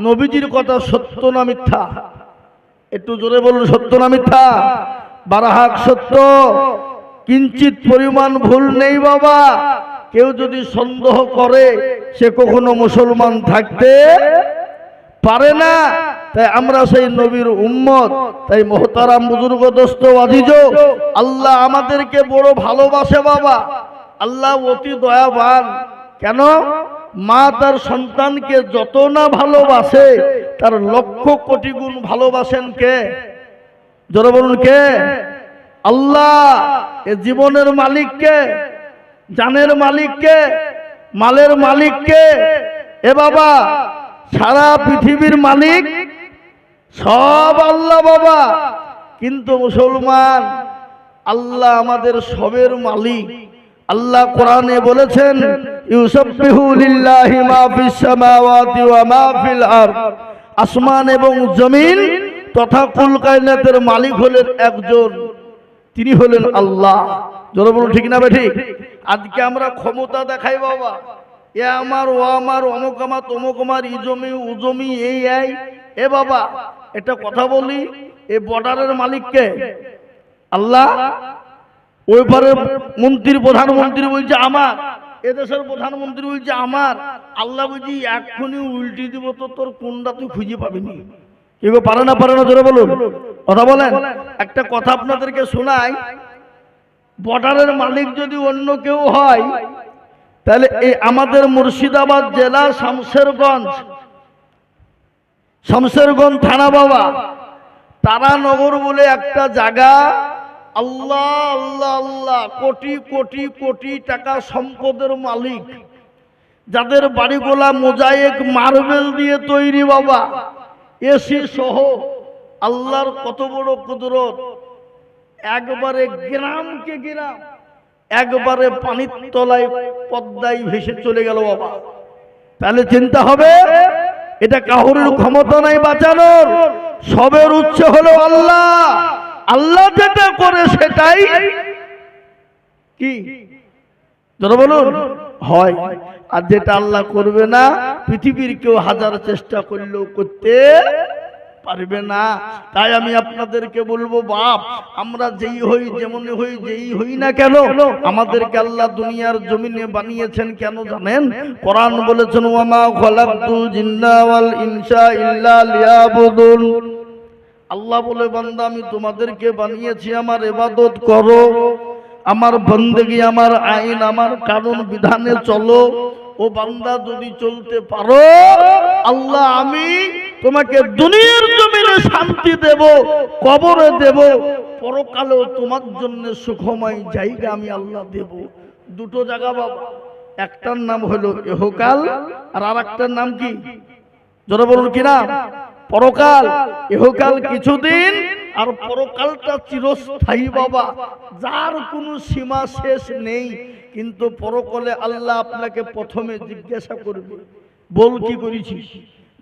নবীজির কথা সত্য না মিথ্যা? একটু জোরে বলুন, সত্য না মিথ্যা? বারাহাক সত্য, কিঞ্চিত পরিমাণ ভুল নেই বাবা। কেউ যদি সন্দেহ করে সে কখনো মুসলমান থাকতে পারে না। তাই আমরা সেই নবীর উম্মত। তাই মুহতারাম বুজুর্গ দোস্ত আজিজ, আল্লাহ আমাদেরকে বড় ভালোবাসে বাবা। আল্লাহ অতি দয়াবান। কেন? মা তার সন্তানকে যত না ভালোবাসে তার লক্ষ কোটি গুণ ভালোবাসেন কে? জোরে বলুন কে? আল্লাহ। এ জীবনের মালিক কে? জানের মালিক কে? মালের মালিক কে? এ বাবা, সারা পৃথিবীর মালিক সব আল্লাহ বাবা। কিন্তু মুসলমান, আল্লাহ আমাদের সবের মালিক। আল্লাহ কোরআনে বলেছেন, ইউসাব্বিহু লিল্লাহি মা ফিস সামাওয়াতি ওয়া মা ফিল আরদ। আসমান এবং জমিন তথা কুল কায়নাতের মালিক হলেন একজন, তিনি হলেন আল্লাহ। জোরে বলুন ঠিক না ঠিক? আজকে আমরা ক্ষমতা দেখাই বাবা, এ আমার, ও আমার, অমুক আমার, তমুক আমার, ই জমি ও জমি, এই এই। এ বাবা, এটা কথা বলি, এ বর্ডারের মালিককে আল্লাহ। ওই পারে মন্ত্রী, প্রধানমন্ত্রী বলছে আমার, এদেশের প্রধানমন্ত্রী বলছে আমার। আল্লাহ বলছি এক্ষুনি উল্টি দিব তো তোর কোনটা তুই খুঁজে পাবিনি। কেউ পারে না? পারে না? জোরে বলুন, কথা বলেন। একটা কথা আপনাদেরকে শোনাই, বর্ডারের মালিক যদি অন্য কেউ হয়, তাহলে এই আমাদের মুর্শিদাবাদ জেলা শামশেরগঞ্জ থানা বাবা, তারানগর বলে একটা জায়গা, আল্লাহ আল্লাহ আল্লাহ, কোটি কোটি কোটি টাকা সম্পদের মালিক, যাদের বাড়িগুলা মোজাইক মার্বেল দিয়ে তৈরি বাবা, এসি সহ। আল্লাহর কত বড় কুদরত! একবারে গ্রামকে গ্রাম, একবারে পানির তলায় পদ্মায় ভেসে চলে গেল বাবা। তাহলে চিন্তা হবে, এটা কাহুরের ক্ষমতা নাই বাঁচানোর। সবের উৎস হলো আল্লাহ। আল্লাহ যেটা করে সেটাই কি? যারা বলুন হয়। আর যেটা আল্লাহ করবে না, পৃথিবীর কেউ হাজার চেষ্টা করলেও করতে পারবে না। তাই আমি আপনাদেরকে বলবো, বাপ, আমরা যেই হই, যেমন হই, যেই হই না কেন, আমাদেরকে আল্লাহ দুনিয়ার জমিনে বানিয়েছেন কেন জানেন? কোরআন বলেছেন, ওয়া মা খালাকতুল জিন্না ওয়াল ইনসা ইল্লা লিয়াবুদুন। আল্লাহ বলে, বান্দা আমি তোমাদেরকে বানিয়েছি আমার ইবাদত করো, আমার বন্দেগী, আমার আইন, আমার কানুন বিধানে চলো। ও বান্দা, যদি চলতে পারো, আল্লাহ আমি তোমাকে দুনিয়ার জমিনে শান্তি দেব, কবরে দেব, পরকালেও তোমার জন্য সুখময় জায়গা আমি আল্লাহ দেব। দুটো জায়গা বাবা, একটার নাম হলো ইহকাল, আর আরেকটার নাম কি? যারা বলুন কি নাম? পরকাল। ইহকাল কিছুদিন, আর পরকালটা চিরস্থায়ী বাবা, যার কোনো সীমা শেষ নেই। কিন্তু পরকালে আল্লাহ আপনাকে প্রথমে জিজ্ঞাসা করবে, বল কি করেছিস?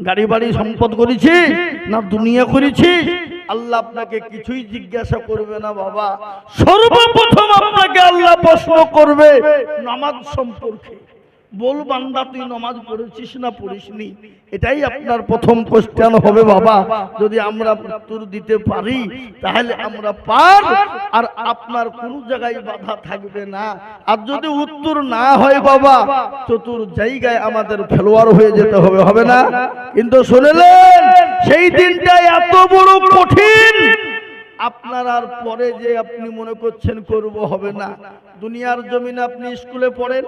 গাড়ি বাড়ি সম্পদ করেছিস না দুনিয়া করেছিস? আল্লাহ আপনাকে কিছুই জিজ্ঞাসা করবে না বাবা। সর্বপ্রথম আপনাকে আল্লাহ প্রশ্ন করবে নামাজ সম্পর্কে। বল বান্দা, তুই নামাজ পড়েছিস না পড়িসনি? এটাই আপনার প্রথম কোশ্চেন হবে বাবা। যদি আমরা উত্তর দিতে পারি তাহলে আমরা পার, আর আপনার কোন জায়গায় বাধা থাকবে না। আর যদি উত্তর না হয় বাবা, চতুর জায়গায় আমাদের ফেলোয়ার হয়ে যেতে হবে, হবে না? কিন্তু শুনলেন, সেই দিনটা এত বড় কঠিন, আপনার আর পরে যে আপনি মনে করছেন করব, হবে না। দুনিয়ার জমিনে আপনি স্কুলে পড়েন,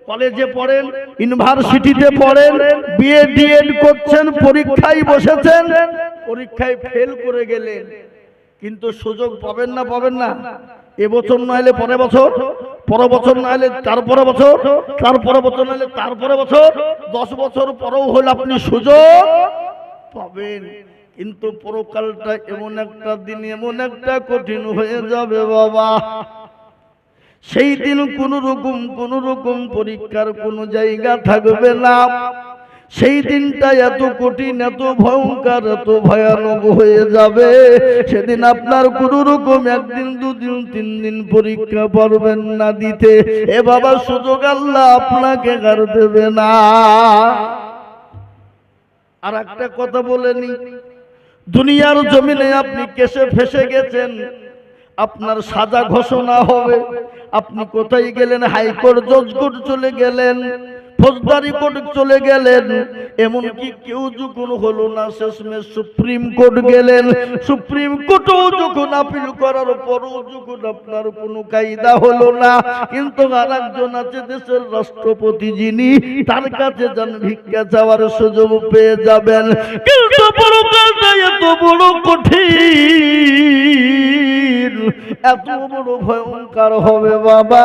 কলেজে পড়েন, ইউনিভার্সিটিতে পড়েন, বিএ ডিএড করছেন, পরীক্ষায় বসেছেন, পরীক্ষায় ফেল করে গেলেন, কিন্তু সুযোগ পাবেন না? পাবেন না? এবছর না হলে পরের বছর, পরের বছর না হলে তারপরে বছর, তারপরে বছর না হলে তারপরে বছর, 10 বছর পরেও হলে আপনি সুযোগ পাবেন। কিন্তু পরকালটা এমন একটা দিন, এমন একটা কঠিন হয়ে যাবে বাবা, সেই দিন কোন রকম পরীক্ষার কোন জায়গা থাকবে না। সেই দিনটা এত কঠিন, এত ভয়ঙ্কর, এত ভয়ানক হয়ে যাবে। সেদিন আপনার কোন রকম একদিন, দুদিন, 3 দিন পরীক্ষা পারবেন না দিতে। এ বাবা, সুযোগ আল্লাহ আপনাকে আর দেবে না। আর একটা কথা বলেনি, দুনিয়ার জমিনে আপনি কেসে ফেসে গেছেন, আপনার সাজা ঘোষণা হবে। আপনি কোথায় গেলেন? হাইকোর্ট, জজ কোর্ট চলে গেলেন, ফৌজদারি কোর্ট চলে গেলেন, এমনকি কেউ যখন হলো না, শেষমেশ সুপ্রিম কোর্ট গেলেন। সুপ্রিম কোর্টও যখন আপিল করার পরও যখন আপনার কোনো কায়দা হলো না, কিন্তু আর একজন আছে দেশের রাষ্ট্রপতি, যিনি, তার কাছে যান, ভিক্ষা চাওয়ার সুযোগ পেয়ে যাবেন। কিন্তু বড় কাজটা এত বড় কঠিন, এত বড় ভয়ঙ্কর হবে বাবা,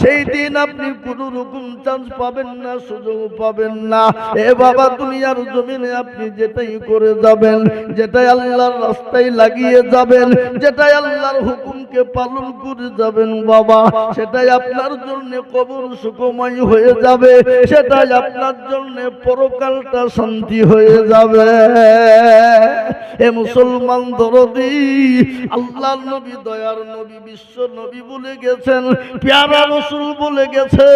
সেই দিন আপনি কোন রকম চান্স পাবেন না, সুযোগ পাবেন না। এ বাবা, দুনিয়ার জমিনে আপনি যেটাই করে যাবেন, যেটাই আল্লাহর রাস্তায় লাগিয়ে যাবেন, যেটাই আল্লাহর হুকুমকে পালন করে যাবেন বাবা, সেটাই আপনার জন্য কবর সুখময় হয়ে যাবে, সেটাই আপনার জন্য পরকালটা শান্তি হয়ে যাবে। এ মুসলমান দরদি, আল্লাহ নবী, দয়ার নবী, বিশ্ব নবী বলে গেছেন, প্যারা রাসূল বলে গেছে,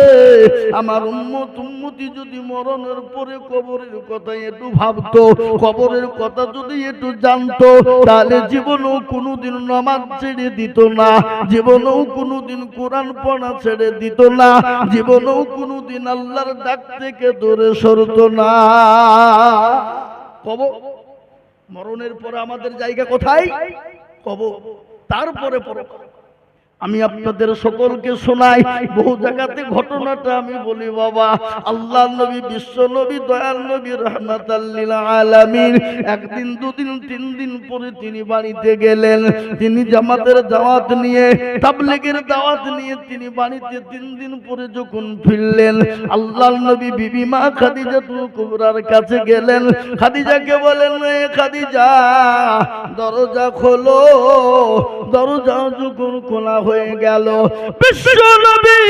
আমার উম্মত উম্মতি যদি মরণের পরে কবরের কথা একটু ভাবতো, কবরের কথা যদি একটু জানতো, তাহলে জীবনেও কোনোদিন নামাজ ছেড়ে দিত না, জীবনেও কোনোদিন কোরআন পড়া ছেড়ে দিত না, জীবনেও কোনোদিন আল্লাহর ডাক থেকে দূরে সরতো না। কবর, মরণের পরে আমাদের জায়গা কোথায়? কবর, তারপরে পরকাল। আমি আপনাদের সকলকে শোনাই, বহু জায়গাতে ঘটনাটা আমি বলি বাবা। আল্লাহ নবী, বিশ্ব নবী, দয়াল নবী, রাহমাতাল লিল আলামিন, একদিন, দুদিন, 3 দিন পরে তিনি বাড়িতে গেলেন। তিনি জামাতের দাওয়াত নিয়ে, তাবলীগের দাওয়াত নিয়ে তিনি বাড়িতে 3 দিন পরে যখন ফিরলেন, আল্লাহ নবী বিবি মা খাদিজাতুল কুবরার কাছে গেলেন। খাদিজাকে বলেন, এ খাদিজা, দরজা খোলো। দরজা যখন খোলা হয়ে গেল, বিশ্ব নবী,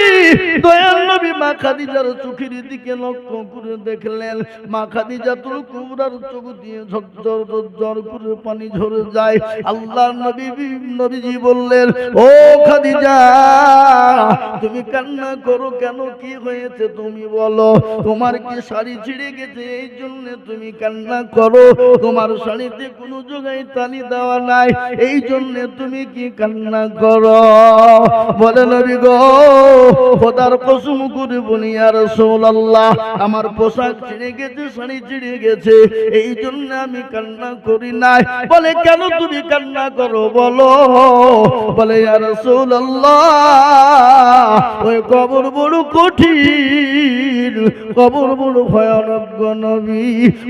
দয়াল নবী মা খাদিজার চোখের দিকে লক্ষ্য করে দেখলেন, মা খাদিজাতুল কুবরার চোখ দিয়ে ঝরঝর ঝরঝর করে পানি ঝরে যায়। আল্লাহ নবীজি বললেন, ও খাদিজা, তুমি কান্না করো কেন? কি হয়েছে তুমি বলো? তোমার কি শাড়ি ছিঁড়ে গেছে, এই জন্য তুমি কান্না করো? তোমার শাড়িতে কোনো জায়গায় তালি দেওয়া নাই, এই জন্য তুমি কি কান্না করো? বলে, নবী গো, খোদার কসম করে বলি, ইয়া রাসূলুল্লাহ, আমার পোশাক ছিঁড়ে গেছে, শাড়ি ছিঁড়ে গেছে, এই জন্য আমি কান্না করি নাই। বলে, কেন তুমি কান্না করো বলো? বলে, ইয়া রাসূলুল্লাহ, ওই কবর বড় কঠিন, কবর বড় ভয়ানক গো নবী,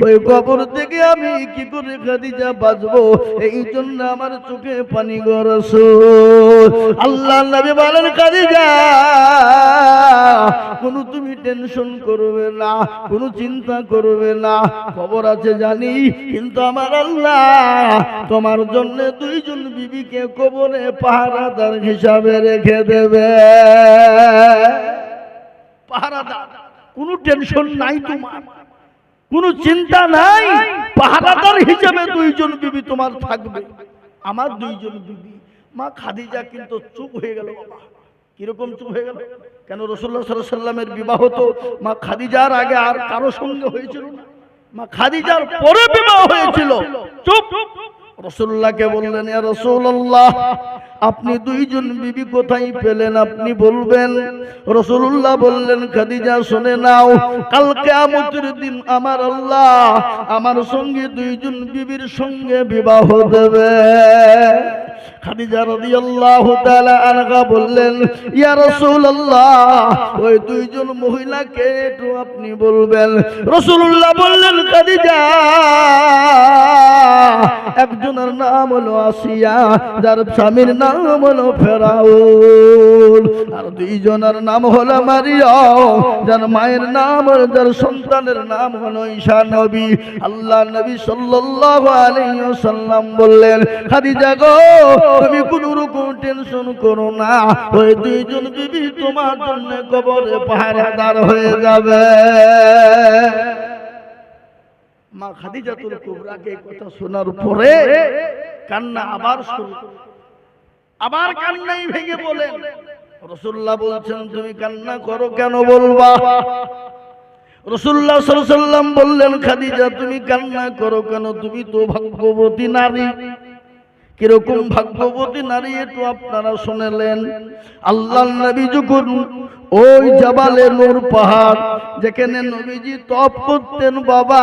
ওই কবর থেকে আমি কি করে খাদিজা বাঁচবো, এই জন্য আমার চোখে পানি গো রাসূল। আল্লাহ নবী বলেন, খাদিজা, কোনো তুমি টেনশন করবে না, কোনো চিন্তা করবে না, খবর আছে জানি, কিন্তু আমার আল্লাহ তোমার জন্য 2 জন বিবিকে কবরে পাহারাদার হিসাবে রেখে দেবে। পাহারাদার, কোনো টেনশন নাই তোমার, কোনো চিন্তা নাই, পাহারাদার হিসাবে 2 জন বিবি তোমার থাকবে। আমার 2 জন বিবি। মা খাদিজা কিন্তু চুপ হয়ে গেল বাবা। কিরকম চুপ হয়ে গেল? কেন? রাসূলুল্লাহ সাল্লাল্লাহু আলাইহি ওয়াসাল্লামের বিবাহ তো মা খাদিজার আগে আর কারো সঙ্গে হয়েছিল না, মা খাদিজার পরে বিবাহ হয়েছিল। চুপ। রাসূলুল্লাহকে বললেন, ইয়া রাসূলুল্লাহ, আপনি 2 জন বিবি কোথায় পেলেন, আপনি বলবেন। রাসূলুল্লাহ বললেন, খাদিজা শুনে নাও, কাল কিয়ামতের দিন আমার আল্লাহ আমার সঙ্গে 2 জন বিবির সঙ্গে বিবাহ দেবে। খাদিজা রাদিয়াল্লাহু তাআলা আনহা বললেন, ইয়া রাসূলুল্লাহ, ওই 2 জন মহিলাকে একটু আপনি বলবেন। রাসূলুল্লাহ বললেন, খাদিজা, একজনের নাম হলো আসিয়া, যার স্বামীর নাম হলো ফেরাউন, আর 2 জনের নাম হলো মারিয়াম, যার মায়ের নাম, যার সন্তানের নাম হলো ঈসা নবী। আল্লাহ নবী সাল্লাল্লাহু আলাইহি ওয়াসাল্লাম বললেন, খাদিজা গো, তুমি কোনো রকম টেনশন করো না, ওই 2 জন বিবি তোমার জন্য কবরে পাহারাদার হয়ে যাবে। মা খাদিজাতুল কুবরাকে এই কথা শোনার পরে কান্না আবার শুরু, আবার কান্নাই ভেঙে বলেন, রাসূলুল্লাহ বলছেন, তুমি কান্না করো কেন বলবা? রাসূলুল্লাহ সাল্লাল্লাহু আলাইহি ওয়াসাল্লাম বললেন, খাদিজা তুমি কান্না করো কেন? তুমি তো ভাগ্যবতী নারী। কিরকম ভাগ্যবতী নারী একটু আপনারা শুনলেন। আল্লাহর নবী যখন ওই জাবালে নূর পাহাড় যেখানে নবীজি তপ করতেন বাবা,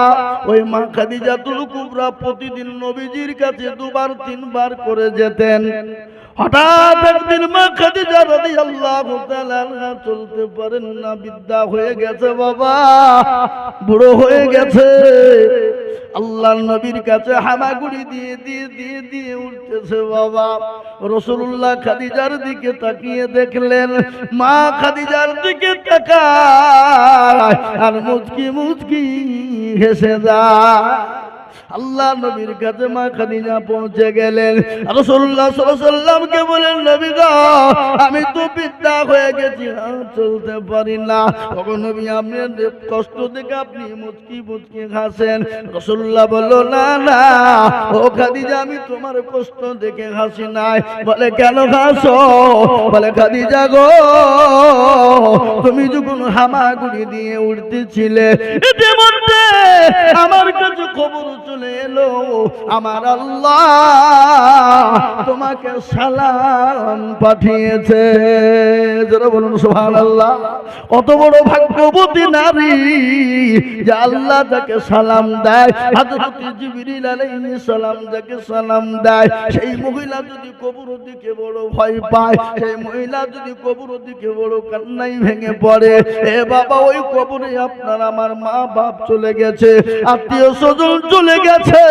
ওই মা খাদিজাতুল কুবরা প্রতিদিন নবীজির কাছে দুবার তিনবার করে যেতেন। হঠাৎ একদিন মা খাদিজা রাদিয়াল্লাহু তাআলা আনহা চলতে পারেন না, বৃদ্ধা হয়ে গেছে বাবা, বুড়ো হয়ে গেছে। আল্লাহর নবীর কাছে হামাগুড়ি দিয়ে দিয়ে দিয়ে দিয়ে উঠতেছে বাবা। রাসূলুল্লাহ খাদিজার দিকে তাকিয়ে দেখলেন, মা খাদিজার দিকে তাকায় আর মুচকি মুচকি হেসে যায়। আল্লাহ নবীর কাছে মা খাদিজা পৌঁছে গেলেন। রাসূলুল্লাহ সাল্লাল্লাহু আলাইহি ওয়াসাল্লামকে বলেন, নবী গো আমি তো বৃদ্ধা হয়ে গেছি, চলতে পারি না। তখন নবী আপনার কষ্ট দেখে আপনি মুচকি মুচকি হাসেন। রাসূলুল্লাহ বলল, না না ও খাদিজা, আমি তোমার কষ্ট দেখে হাসি নাই। বলে কেন হাসো? বলে খাদিজা গো তুমি যখন হামাগুড়ি দিয়ে উঠতেছিলে ইতিমধ্যে আমার কাছে খবর চলে এলো, আমার আল্লাহ তোমাকে সালাম পাঠিয়েছে। যারা বলুন সুবহানাল্লাহ। কত বড় ভাগ্যবতী নারী যে আল্লাহ তাকে সালাম দেয়। হযরত জিবরিল আলাইহিস সালাম যাকে সালাম দেয়, সেই মহিলা যদি কবরের দিকে বড় ভয় পায়, সেই মহিলা যদি কবরের দিকে বড় কান্নাই ভেঙে পড়ে, এ বাবা ওই কবরে আপনার আমার মা বাপ চলে গেছে, আত্মীয় স্বজন চলে গেছে,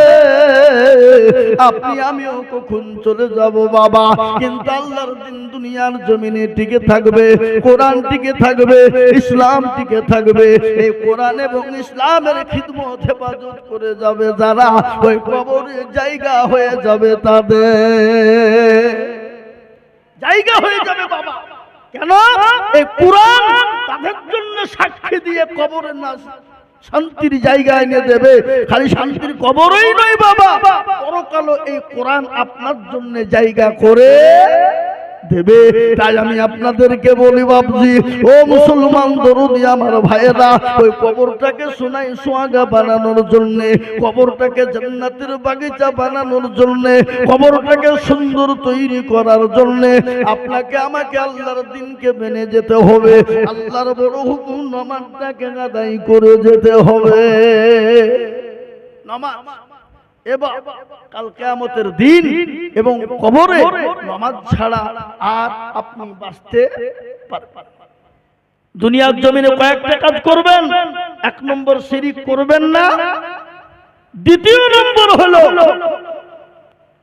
আপনি আমিও কখন চলে যাব বাবা। কিন্তু আল্লাহর দিন দুনিয়ার জমিনে টিকে থাকবে, কোরআন টিকে থাকবে, ইসলাম টিকে থাকবে। এই কোরআন এবং ইসলামের খিদমত হেফাজত করে যাবে যারা, ওই কবরের জায়গা হয়ে যাবে তাদের জায়গা হয়ে যাবে বাবা। কেন? এই কোরআন তাদের জন্য সাক্ষী দিয়ে কবরের না শান্তির জায়গায় এনে দেবে। খালি শান্তির কবরই নয় বাবা, পরকালও এই কোরআন আপনার জন্য জায়গা করে দেবে। তাই আমি আপনাদেরকে বলি বাবজি, ও মুসলমান দরদি আমার ভাইয়েরা, ওই কবরটাকে সোনাই সোহাগা বানানোর জন্য, কবরটাকে জান্নাতের বাগিচা বানানোর জন্য, কবরটাকে সুন্দর তৈরি করার জন্য আপনাকে আমাকে আল্লাহর দিনকে মেনে যেতে হবে। আল্লাহর বড় হুকুম নামাজটাকে আদায় করে যেতে হবে। নামাজ এবার কাল কিয়ামতের দিন এবং কবরে নামাজ ছাড়া আর আপনি বাঁচতে পারবেন। দুনিয়ার জমিনে কয়েকটা কাজ করবেন। এক নম্বর শিরিক করবেন না, দ্বিতীয় নম্বর হলো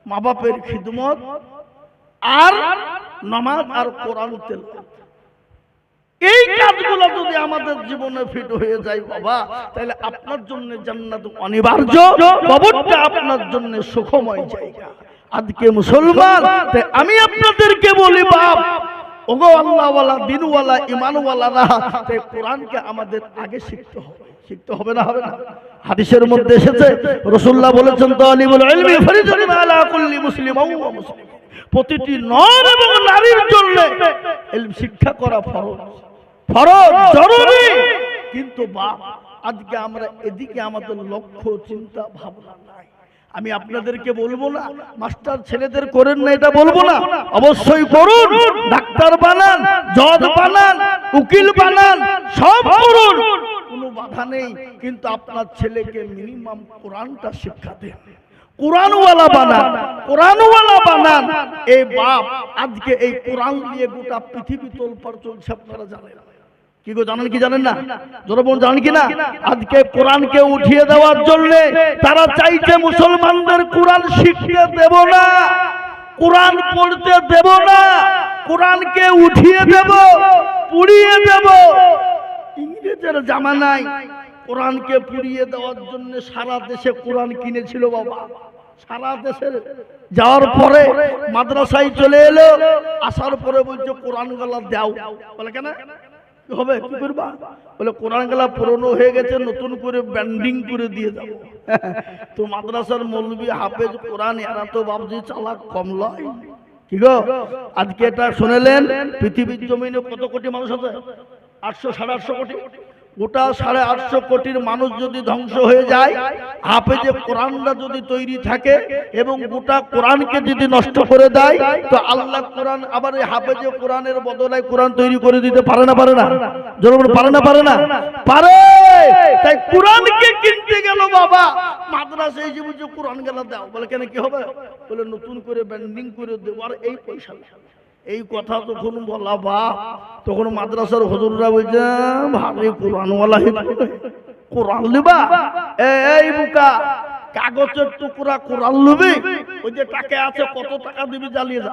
মা বাপের খিদমত, আর নামাজ আর কোরআন তেলাওয়াত। এই কাজগুলো যদি আমাদের জীবনে ফিট হয়ে যায় বাবা, তাহলে আপনার জন্য জান্নাত অনিবার্য, কবরটা আপনার জন্য সুখময় জায়গা। আজকে মুসলমান, আমি আপনাদেরকে বলি বাপ, ওগো আল্লাহওয়ালা দিনওয়ালা ইমানওয়ালারা, তাই কোরআনকে আমাদের আগে শিখতে হবে। শিখতে হবে না? হবে না? হাদিসের মধ্যে এসেছে, রাসূলুল্লাহ বলেছেন, তালিবুল ইলমি ফরিদাতুন আলা কুল্লি মুসলিমিন ওয়া মুসলিমা। প্রতিটি নর এবং নারীর জন্য ইলম শিক্ষা করা ফরজ, ফরজ, জরুরি। কিন্তু বাপ আজকে আমরা এদিকে আমাদের লক্ষ্য চিন্তা ভাবনা নাই। আমি আপনাদেরকে বলবো না মাস্টার ছেলেদের করেন না, এটা বলবো না, অবশ্যই করুন। ডাক্তার বানান, জজ বানান, উকিল বানান, সব করুন, কোনো বাধা নেই। কিন্তু আপনার ছেলেকে মিনিমাম কোরআনটা শিক্ষা দেন, কোরআনওয়ালা বানান, কোরআনওয়ালা বানান। এই বাপ আজকে এই কোরআন দিয়ে গোটা পৃথিবী তোলপাড় চলছে, আপনারা জানেন কি গো? জানেন কি জানেন না? জনগণ জানেন কি না? আজকে কোরআনকে উঠিয়ে দেওয়ার জন্য তারা চাইছে মুসলমানদের কোরআন শিখতে দেব না, কোরআন পড়তে দেব না, কোরআনকে উঠিয়ে দেব, পুড়িয়ে দেব। ইংরেজের জামানায় কোরআনকে পুড়িয়ে দেওয়ার জন্য সারা দেশে কোরআন কিনেছিল বাবা। সারা দেশে যাওয়ার পরে মাদ্রাসায় চলে এলো, আসার পরে বলছে কোরআন গুলা দাও। বলে কেন হবে, কি করবা? বলে কোরআন গুলা পুরনো হয়ে গেছে, নতুন করে ব্যান্ডিং করে দিয়ে দাও। তো মাদ্রাসার মৌলবি হাফেজ কোরআন এরা তো বাবজি চালাক কম লয়। কি গো? আজকে এটা শুনেলেন, পৃথিবীর জমিনে কত কোটি মানুষ আছে? 800 সাড়ে 800 কোটি। গোটা 850 কোটির মানুষ যদি ধ্বংস হয়ে যায়, হাফেজে কোরআনটা যদি তৈরি থাকে এবং গোটা কোরআনকে যদি নষ্ট করে দেয়, তো আল্লাহ কোরআন আবার এই হাফেজে কোরআনের বদলে কোরআন তৈরি করে দিতে পারে না? পারে না? জোরে বলুন, পারে না? পারে না? পারে। তাই কোরআনকে কিনতে গেল বাবা মাদ্রাসায় যে বুঝে কোরআন গেলা দাও, বলে কেন কি হবে? বলে নতুন করে ব্যান্ডিং করে দেবো, আর এই পয়সা। এই কথা যখন বলা বা তখন মাদ্রাসার হুজুররা বলছে ভারী কোরআনওয়ালা, কোরআন লিবা? এই বুকা, কাগজের টুকরা কোরআন লবি? ওই যে টাকা আছে, কত টাকা দিবি, জ্বালিয়ে যা।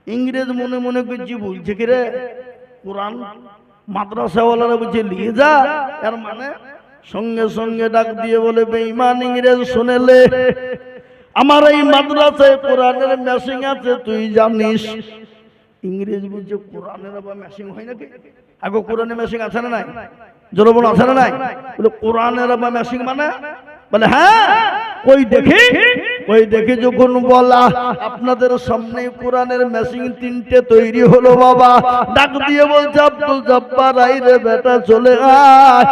ইংরেজ মনে মনে করছি বলছে কি রে কোরআন, মাদ্রাসাওয়ালারা বলছে নিয়ে যা। এর মানে সঙ্গে সঙ্গে ডাক দিয়ে বলে বেঈমান ইংরেজ শুনেলে, আমার এই মাদ্রাসায় কোরআনের মেশিন আছে তুই জানিস? ইংরেজ বলছে কোরআনের আবার মেশিন হয় নাকি? আগে কোরআনের মেশিন আছে না নাই? জোরে বলো, আছে না নাই? বলে কোরআনের আবার মেশিন মানে? বলে হ্যাঁ, কই দেখি। ওই দেখি যখন বলা আপনাদের সামনে কোরআনের মেশিন 3টে তৈরি হলো বাবা, ডাক দিয়ে বলছে আব্দুল জব্বার আই রে বেটা, চলে আয়,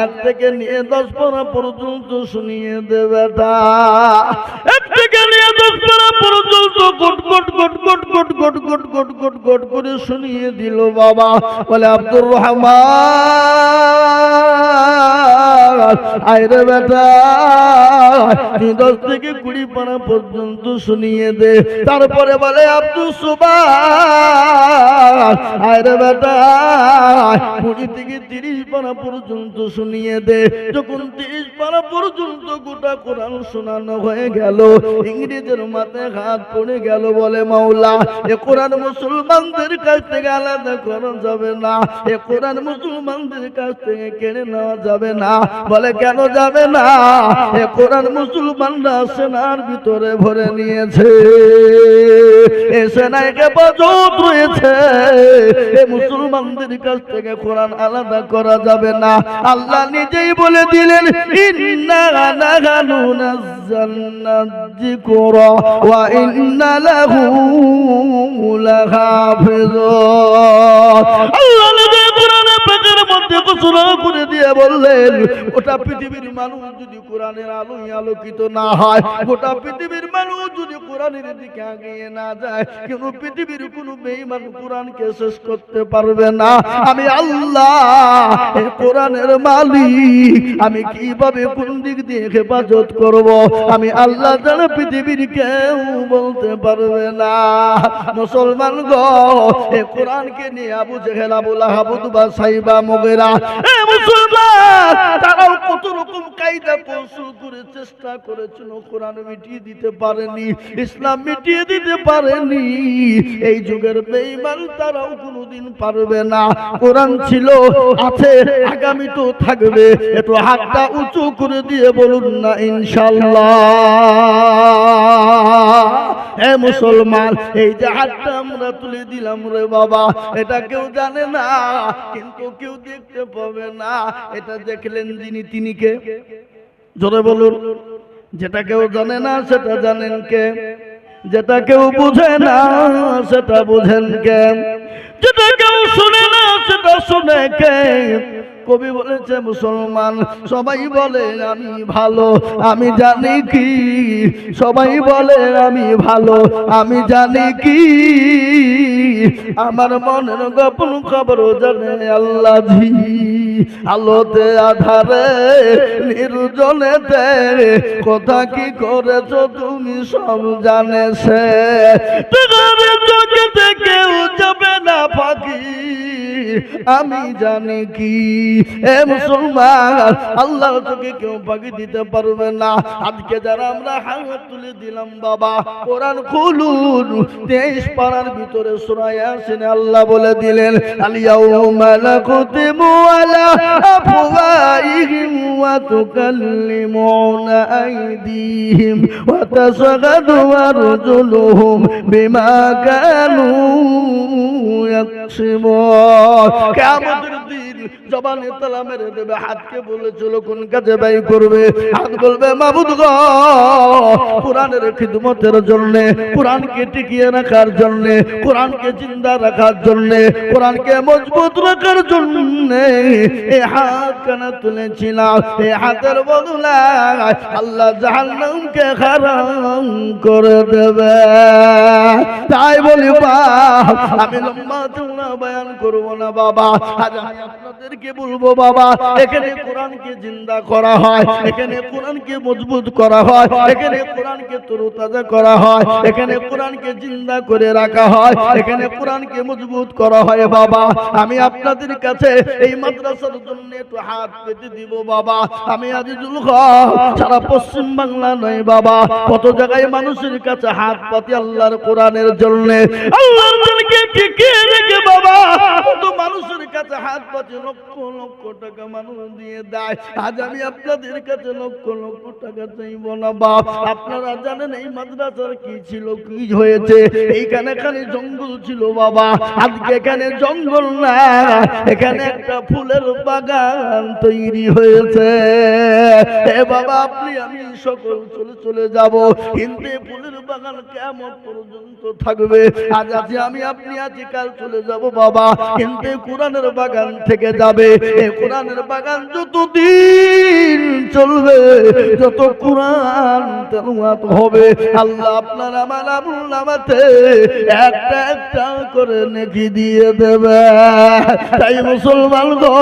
1 থেকে নিয়ে 10 পারা পর্যন্ত শুনিয়ে দে বেটা। 1 থেকে নিয়ে 10 পারা পর্যন্ত goat goat goat goat goat goat goat goat goat goat করে শুনিয়ে দিল বাবা। বলে আব্দুর রহমান আই রে বেটা, 10 থেকে 20 পারা পর্যন্ত শুনিয়ে দে। তারপরে বলে আব্দুল সুবহান আই রে বেটা, 20 থেকে 30 পারা পর্যন্ত শুনিয়ে দে। যখন 30 পারা পর্যন্ত গোটা কোরআন শোনানো হয়ে গেল, ইংরেজের মাথায় হাত পড়ে গেল। বলে মাওলা, এ কোরআন মুসলমানদের কাছ থেকে আলাদা করা যাবে না, এ কোরআন মুসলমানদের কাছ থেকে কেড়ে নেওয়া যাবে না। বলে কেন যাবে না? এ কোরআন মুসলমানরা সেনার ভিতরে ভরে নিয়েছে, এ সেনায় হেফাজত রয়েছে, এ মুসলমানদের কাছ থেকে কোরআন আলাদা করা যাবে না। আল্লাহ নিজেই বলে দিলেন ইন্না নাহনু নাযালনা যিকরা ওয়া ইন্না লাহু লাহাফিজুন। আল্লাহ নিজেই কোরআনের পাকের মধ্যে ঘোষণা করে দিয়ে বললেন, ওটা পৃথিবীর মানুষ যদি কোরআনের আলোয় আলোকিত না হয়, গোটা পৃথিবীর মানুষ যদি কোরআনের দিকে এগিয়ে না যায়, কিন্তু পৃথিবীর কোন বেঈমান কোরআনকে শেষ করতে পারবে না। আমি আল্লাহ এই কোরআনের মালিক, আমি কিভাবে কোন দিক দিয়ে হেফাজত করব আমি আল্লাহ ছাড়া পৃথিবীর কেউ বলতে পারবে না। মুসলমান গো, এই কোরআনকে নিয়ে আবু জেহেল, আবু লাহাব, উতবা, সাইবা, মুগীরা, এই মুসলমান তারাও কত রকম কায়দা কৌশল করে চেষ্টা করেছিল, কোরআন মিটিয়ে দিতে পারেনি, ইসলাম মিটিয়ে দিতে পারেনি। এই যুগের বেঈমান তারাও কোনোদিন পারবে না। কোরআন ছিল, আছে, আগামী তো থাকবে। একটু হাতটা উঁচু করে দিয়ে বলুন না ইনশাআল্লাহ। হে মুসলমান, এই যে হাতটা আমরা তুলে দিলাম রে বাবা, এটা কেউ জানে না, কিন্তু কেউ দেখতে পাবে না। এটা দেখলেন যিনি, তিনি কে? জোরে বলুন। যেটা কেউ জানে না সেটা জানেন কে? যেটা কেউ বুঝে না সেটা বুঝেন কে? যেটা কেউ শুনে না সেটা শুনে কে? কবি বলেছে মুসলমান সবাই বলে আমি ভালো, আমি জানি কি? সবাই বলে আমি ভালো, আমি জানি কি? আমার মনের গোপন খবর জানে আল্লাহ জি। আলোতে আধারে নির্জনেতে কথা কি করেছো তুমি সব জানেছে। তোমার চোখে কেউ যাবে না ফাঁকি, আমি জানি কি? এ মুসলমান, আল্লাহর চোখে কেউ ফাঁকি দিতে পারবে না। আজকে যারা আমরা হাত তুলে দিলাম বাবা, কোরআন খুলুন, 23 পারার ভিতরে সূরা ইয়াসিনে আল্লাহ বলে দিলেন আল ইয়াউমা নাখতিমু আলা আফওয়াহিহিম ওয়া তুকাল্লিমুনা আইদিহিম ওয়া তাশহাদু আরজুলুহুম বিমা কানু ইয়াকসিবুন। কিয়ামতের দিন জবানে তালা মেরে দেবে, হাতকে বলেছিল কোন কাজে ব্যয় করবে, হাত বলবে মাবুদ গো কোরআনের খিদমতের জন্য, কোরআনকে টিকিয়ে রাখার জন্য, কোরআনকে জিন্দা রাখার জন্য, কোরআনকে মজবুত রাখার জন্য এই হাত কেন তুলেছিলাম। এই হাতের বদলে আল্লাহ জাহান্নামকে হারাম করে দেবে। তাই বলি বাপ, আমি লম্বা চওড়া বয়ান করব না বাবা, আজ আমি আপনাদেরকে বলবো বাবা, এখানে কোরআনকে জিন্দা করা হয়, এখানে কোরআনকে মজবুত করা হয়, এখানে কোরআনকে তরতাজা করা হয়, এখানে কোরআনকে জিন্দা করে রাখা হয়, এখানে কোরআনকে মজবুত করা হয় বাবা। আমি আপনাদের কাছে এই মাদ্রাসার জন্য একটু হাত পেতে দিব বাবা। আমি আজিজুল হক সারা পশ্চিম বাংলা নয় বাবা, কত জায়গায় মানুষের কাছে হাত পাতি আল্লাহর কোরআনের জন্য, আল্লাহর জনকে টিকিয়ে রেখে বাবা, কত মানুষের কাছে হাত পাতি লক্ষ লক্ষ টাকা মানুষ দিয়ে দেয়। আজ আমি আপনাদের কাছে লক্ষ লক্ষ টাকা চাইব না বাপ। আপনারা জানেন এই মাদ্রাসার কি ছিল, কি হয়েছে, এইখানে খালি জঙ্গল ছিল বাবা, আজকে এখানে জঙ্গল না, এখানে একটা ফুলের বাগান তৈরি হয়েছে। এ বাবা আপনি আমি সকল চলে চলে যাব, কিন্তু ফুলের বাগান কেমন পর্যন্ত থাকবে। আজ আছি আমি, আপনি আছি, কাল চলে যাব বাবা, কিন্তু কোরআনের বাগান থেকে যাবে। এই কোরআনের বাগান যতদিন চলবে, যত কোরআন তেলাওয়াত হবে, আল্লাহ আপনার আমার আমল নামাতে একটা একটা করে নেকি দিয়ে দেবে। তাই মুসলমান গো,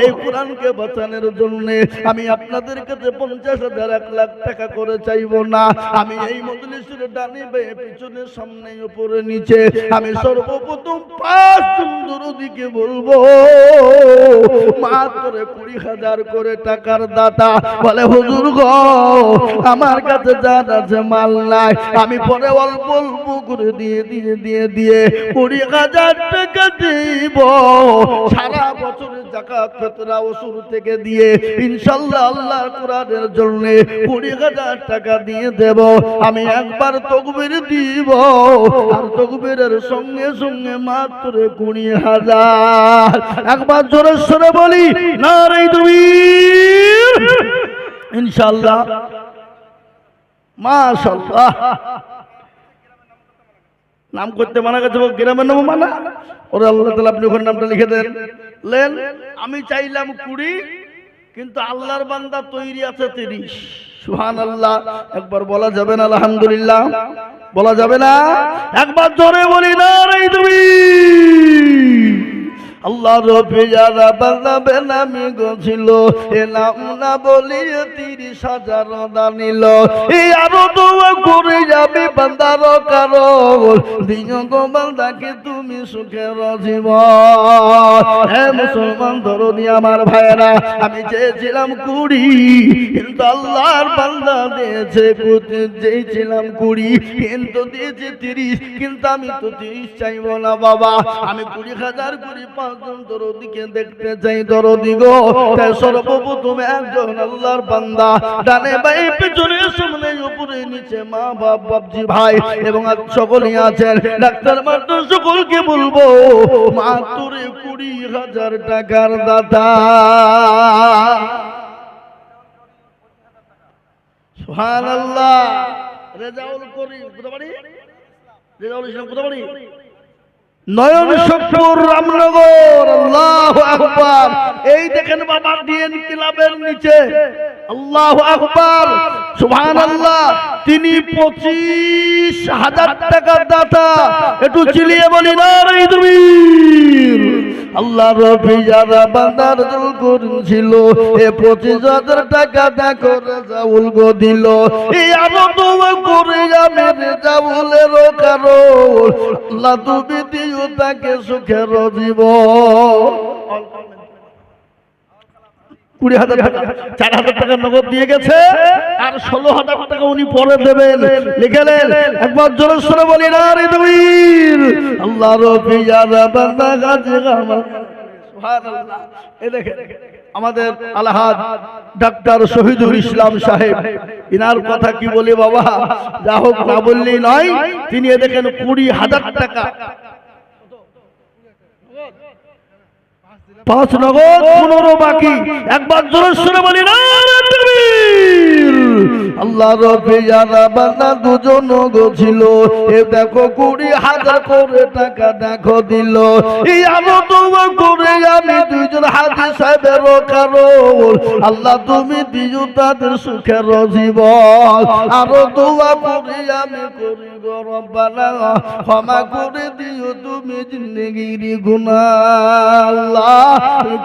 এই কোরআনকে বাঁচানোর জন্য আমি আপনাদের কাছে 50,000 1 লাখ টাকা করে চাইবো না। আমি এই মজলিসের ডানে বাঁয়ে পিছনে সামনে উপরে নিচে আমি সর্বপ্রথম 5 জন দরদিকে বলবো মাত্র 20,000 করে টাকার দাতা। বলে হুজুর গো আমার কাছে যা আছে মাল নাই, আমি পরে অল্প অল্প করে দিয়ে 20,000 টাকা দিব। সারা বছরের যাকাত ফিতরা ওসুর থেকে দিয়ে ইনশাআল্লাহ আল্লাহর কোরআনের জন্য 20,000 টাকা দিয়ে দেব। আমি একবার তাকবীর দিব, আর তাকবীরের সঙ্গে সঙ্গে মাত্র 20,000। একবার জোরে সরে বলি নারে তাকবীর। ইনশাআল্লাহ মাশাআল্লাহ। নাম করতে মানা গেছে, গ্রামের নাম মানা, ওরে আল্লাহ তাআলা আপনি ওখানে নামটা লিখে দেন। লেন আমি চাইলাম 20, কিন্তু আল্লাহর বান্দা তৈরি আছে 30। সুবহানাল্লাহ। একবার বলা যাবে না আলহামদুলিল্লাহ? বলা যাবে না? একবার জোরে বলি নারে তাকবীর। আল্লাহ রবি যারা বান্দা বেনামি গছিল, এ নাম না বলি 30,000 দানিল। এই আরো দোয়া করে যাবে বান্দার কারণ, দিও গো বান্দাকে তুমি সুখের জীবন। হে মুসলমান দরদি আমার ভাইরা, আমি চেয়েছিলাম 20, কিন্তু আল্লাহর বান্দা দিয়েছে, চেয়েছিলাম 20 কিন্তু দিয়েছে 30, কিন্তু আমি তো 30 চাইব না বাবা, আমি 20,000 করে 5 জন দরদিকে দেখতে চাই। দরদি গো, তাই সর্বপ্রথম একজন আল্লাহর বান্দা ডানে বাঁয়ে পেছনে সামনে উপরে নিচে মা বাপ বাপজি ভাই এবং সকলেই আছেন, ডাক্তার মাস্টার সকলকে বলবো মাত্র 20,000 টাকার দাতা। সুবহানাল্লাহ। রেজাউল করিম কোথায় বাড়ি? রেজাউল ইসলাম কোথায় বাড়ি? নয়ন শক্তপুর রামনগর। আল্লাহু আকবার। এই দেখেন বাবা ডিএন ক্লাবের নিচে। আল্লাহু আকবার সুবহানাল্লাহ। তিনি 25,000 টাকার দাতা। একটু চিলিয়ে বলি নারে তাকবীর। আল্লাহ রবি যারা বান্দার জল করেছিল, এ 25,000 টাকা দেখো রেজাউল গো দিল। এই আরো দোয়া করে যাবে রেজাউলের কারণ, আল্লাহ তুমি দিও তাকে সুখের জীবন। 20,000 টাকা, 4,000 টাকা নগদ দিয়ে গেছে, আর 16,000 টাকা উনি পরে দেবেন। লিখেলেন একবার জোরে সরে বলি নারে তাকবীর। আল্লাহ রবি যারা বান্দা গাজী আমার। সুবহানাল্লাহ। এই দেখেন আমাদের আলহাজ ডাক্তার শহীদুল ইসলাম সাহেব, ইনার কথা কি বলি বাবা, যা হোক না বললেই নয়। তিনি দেখেন 20,000 টাকা 5 নগদ 15 বাকি। একবার জোরে শুনে বলি না তাকবীর। আল্লাহ রবে যারা বান্দা দুজন গো ছিল, এ দেখো 20,000 করে টাকা দেখো দিল। এই আরো দোয়া করে আমি দুইজন হাজি সাহেবের কারণ আল্লাহ তুমি দিও তাদের সুখের জীবন। আরো দোয়া করে আমি করি গো রব্বানা ক্ষমা করে দিও তুমি জিন্দেগির গুনাহ। আল্লাহ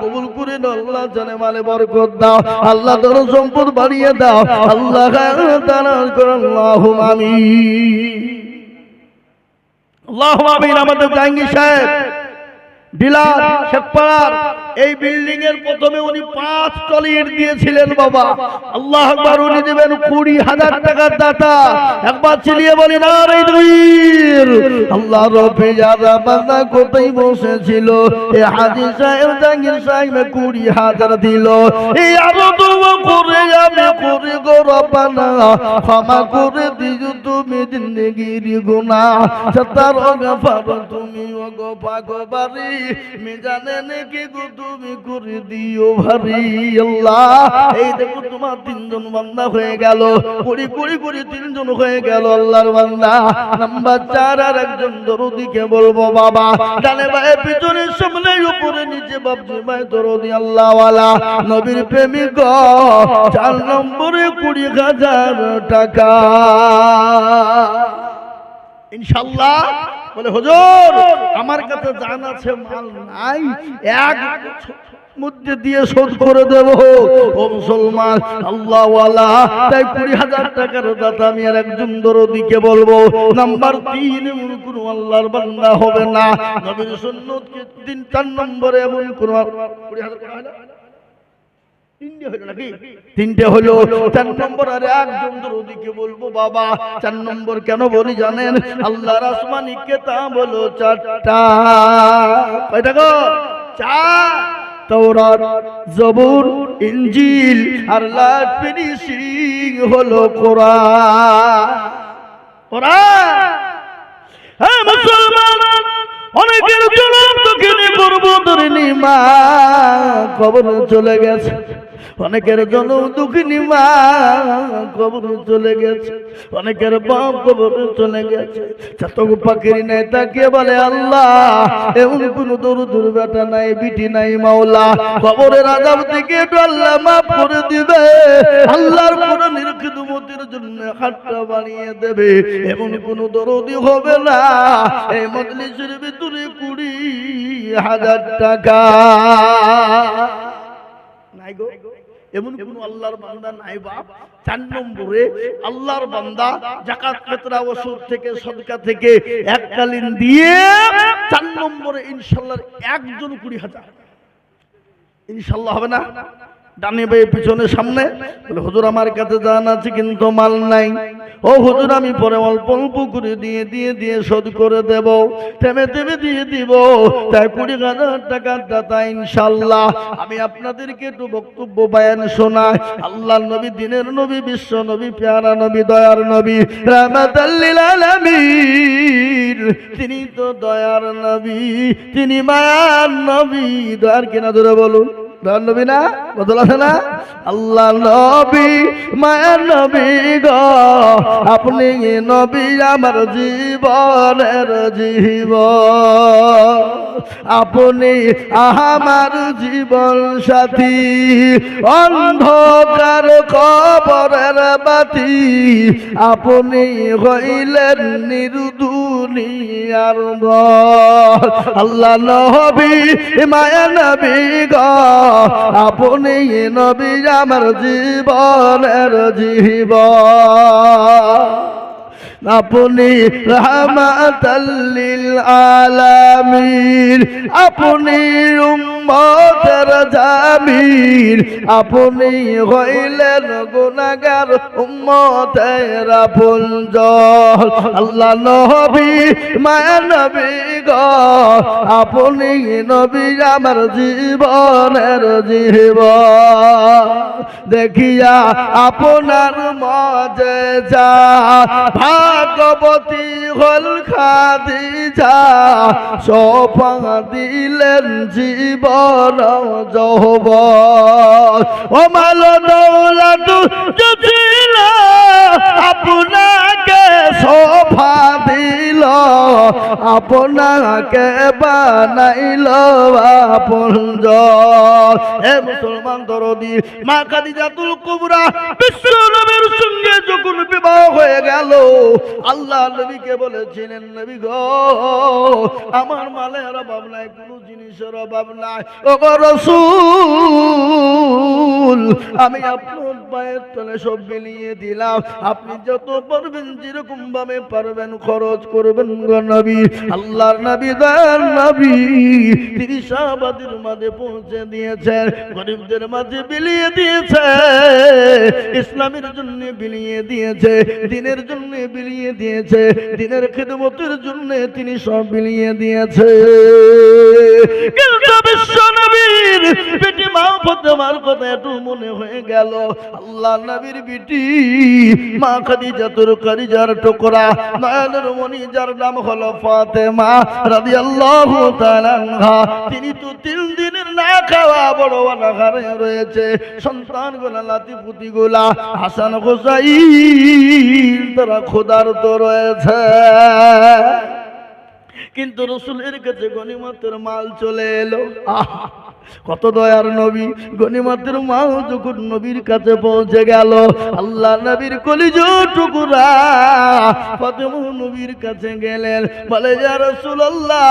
কবুল করে নাও, আল্লাহ জানে মালে বরকত দাও, আল্লাহ তোর সম্পদ বাড়িয়ে দাও, আল্লাহ তাআলা করো আল্লাহুম্মা আমিন। আল্লাহুম্মা আমিন। আমাদের জাহাঙ্গীর সাহেব ডিলার শেখপাড়ার এই বিল্ডিং এর প্রথমে উনি 5 টলি ইট দিয়েছিলেন বাবা। আল্লাহ আকবার। উনি দিবেন 20,000 টাকার দাতা। একবার চিলিয়ে বলি না রে তাকবীর। আল্লাহ রবে যারা বান্দা কোথায় বসেছিল, এই হাজী সাহেব জাহাঙ্গীর সাহেব 20,000 দিল। এই আরো দোয়া করে আমি করি গো রব্বানা ক্ষমা করে দিও তুমি জিন্দেগির গুনাহ। সত্তার গফার তুমি ও গো পাগবারি মিজানে নেকি গো তুমি করে দিও ভারী। আল্লাহ এই দেখো তোমার 3 জন বান্দা হয়ে গেল, কুড়ি কুড়ি কুড়ি 3 জন হয়ে গেল আল্লাহর বান্দা। নাম্বার 4 আর একজন দরদিকে বলবো বাবা, ডানে বায়ে পিছনে সামনে উপরে নিচে বাপজি ভাই দরদি আল্লাহ ওয়ালা নবীর প্রেমিক গো। 4 নম্বরে 20,000 টাকা ইনশাআল্লাহ। বলে হুজুর আমার কাছে জান আছে মাল নাই, এক মধ্যে দিয়ে শোধ করে দেব। ও মুসলমান আল্লাহ ওয়ালা, তাই 20,000 টাকার দাতা আমি আর একজন দরদিকে বলবো। নাম্বার 3 এমন কোন আল্লাহর বান্দা হবে না, নবীর সুন্নতকে 4 নম্বরে এমন কোন 20,000 টাকা হলো 3টে হলো নাকি 3টে হলো। 4 নম্বর আর একজন দরদিকে বলবো বাবা। 4 নম্বর কেন বলি জানেন? আল্লাহর আসমানি কিতাব হলো 4টা। কয়টা গো? 4। তাওরাত, জবুর, ইনজিল আর লাস্ট ফিনিশিং হলো কোরআন। কোরআন। হ্যাঁ মুসলমান, অনেকের জনম দক্ষিণে পূর্ব ধরে মা কবর চলে গেছে, অনেকের জনম দুঃখিনী মা কবর চলে গেছে, অনেকের বাপ কবর চলে গেছে। চাতক পাখির নাই তাকে বলে আল্লাহ এমন কোন দরুদুর বেটা নাই বিটি নাই মাওলা, কবরের আযাব থেকে একটু আল্লাহ মাফ করে দিবে, আল্লাহর কোরআনের খিদমতের জন্য হাতটা বানিয়ে দেবে, এমন কোন দরদি হবে না। এই মজলিসের ভিতরে 20,000 টাকা নাই গো, এমন কোন আল্লাহর বান্দা নাই বাপ। 4 নম্বরে আল্লাহর বান্দা যাকাত ফিতরা ওসুদ থেকে সদকা থেকে এককালীন দিয়ে 4 নম্বরে ইনশাআল্লাহ একজন 20,000 ইনশাআল্লাহ হবে না। ডানে বায়ে পিছনে সামনে বলে হুজুর আমার কাছে জান আছে কিন্তু মাল নাই। ও হুজুর আমি পরে অল্প অল্প করে দিয়ে শোধ করে দেব, থেমে থেমে দিয়ে দিব। তাই 20,000 টাকার দাতা ইনশাআল্লাহ। আমি আপনাদেরকে একটু বক্তব্য বয়ান শোনাই। আল্লাহর নবী, দিনের নবী, বিশ্ব নবী, পেয়ারা নবী, দয়ার নবী, রাহমাতাল লিল আলামিন। তিনি তো দয়ার নবী, তিনি মায়ার নবী। দয়ার কিনা ধরে বলুন, দয়ার নবী না? বদল আছে না? আল্লাহ নবী মায়ার নবী গো, আপনি নবী আমার জীবনের জীবন, আপনি আমার জীবন সাথী, অন্ধকার কবরের বাতি, আপনি হইলেন নির্দুনিয়ার ঘর। আল্লাহ নবী মায়ার নবী গো, আপনি নবী আমার জীবনের জীবন, আপনি রাহমাতাল লিল আলামিন, আপনি উম্মতের জামিল, আপনি হইলেন গুনাহগার উম্মতের আপনজন। আল্লাহ নবী মায়া নবী গো, আপনি নবী আমার জীবনের জীবন, দেখিয়া আপনার মজেজা ভাগ্য ভাগবতী হল খাদিজা, সোপা দিলেন জীবন যৌবন। ও মাল দৌলত ছিল আপনাকে সোফা দিল, আপনাকে বানাইল আপনজন। হে মুসলমান দরদি, মা খাদিজাতুল কুবরা বিশ্ব নবীর সঙ্গে যখন বিবাহ হয়ে গেল, আল্লাহ নবীকে বলেছিলেন, নবী গো আমার মালের অভাব নাই, কোনো জিনিসের অভাব নাই। ও গো রাসূল, আমি আপনার পায়ের তলে সব বিলিয়ে দিলাম, আপনি যত পারবেন যেরকম ভাবে পারবেন খরচ করবেন গো নবী। আল্লাহর নবী দয়ার নবী তিনি সাহাবাদের মাঝে পৌঁছে দিয়েছেন, গরিবদের মাঝে বিলিয়ে দিয়েছে, ইসলামের জন্য বিলিয়ে দিয়েছে, দিনের জন্য বিলিয়ে দিয়েছে, দিনের খিদমতের জন্য তিনি সব বিলিয়ে দিয়েছে। কিন্তু বিশ্ব নবীর বেটি মা ফাতেমার কথা একটু মনে হয়ে গেল। আল্লাহ নবীর বেটি মা খাদিজাতুল কারিজার টুকরা নয়নের মণি, যার নাম হলো ফাতেমা রাদিয়াল্লাহু তাআলা আনহা, তিনি তো 3 দিনের না খাওয়া বড় অনাহারে রয়েছে। সন্তানগুলা নাতিপুতিগুলা হাসান হোসাইন তারা ক্ষুধার্ত রয়েছে। কিন্তু রসুলের কাছে গনিমতের মাল চলে এলো। কত দয়ার নবী! গনিমতের মাল যখন নবীর কাছে পৌঁছে গেল, আল্লাহ নবীর কলিজার টুকরা ফাতেমা নবীর কাছে গেলেন, বলে ইয়া রাসূলুল্লাহ,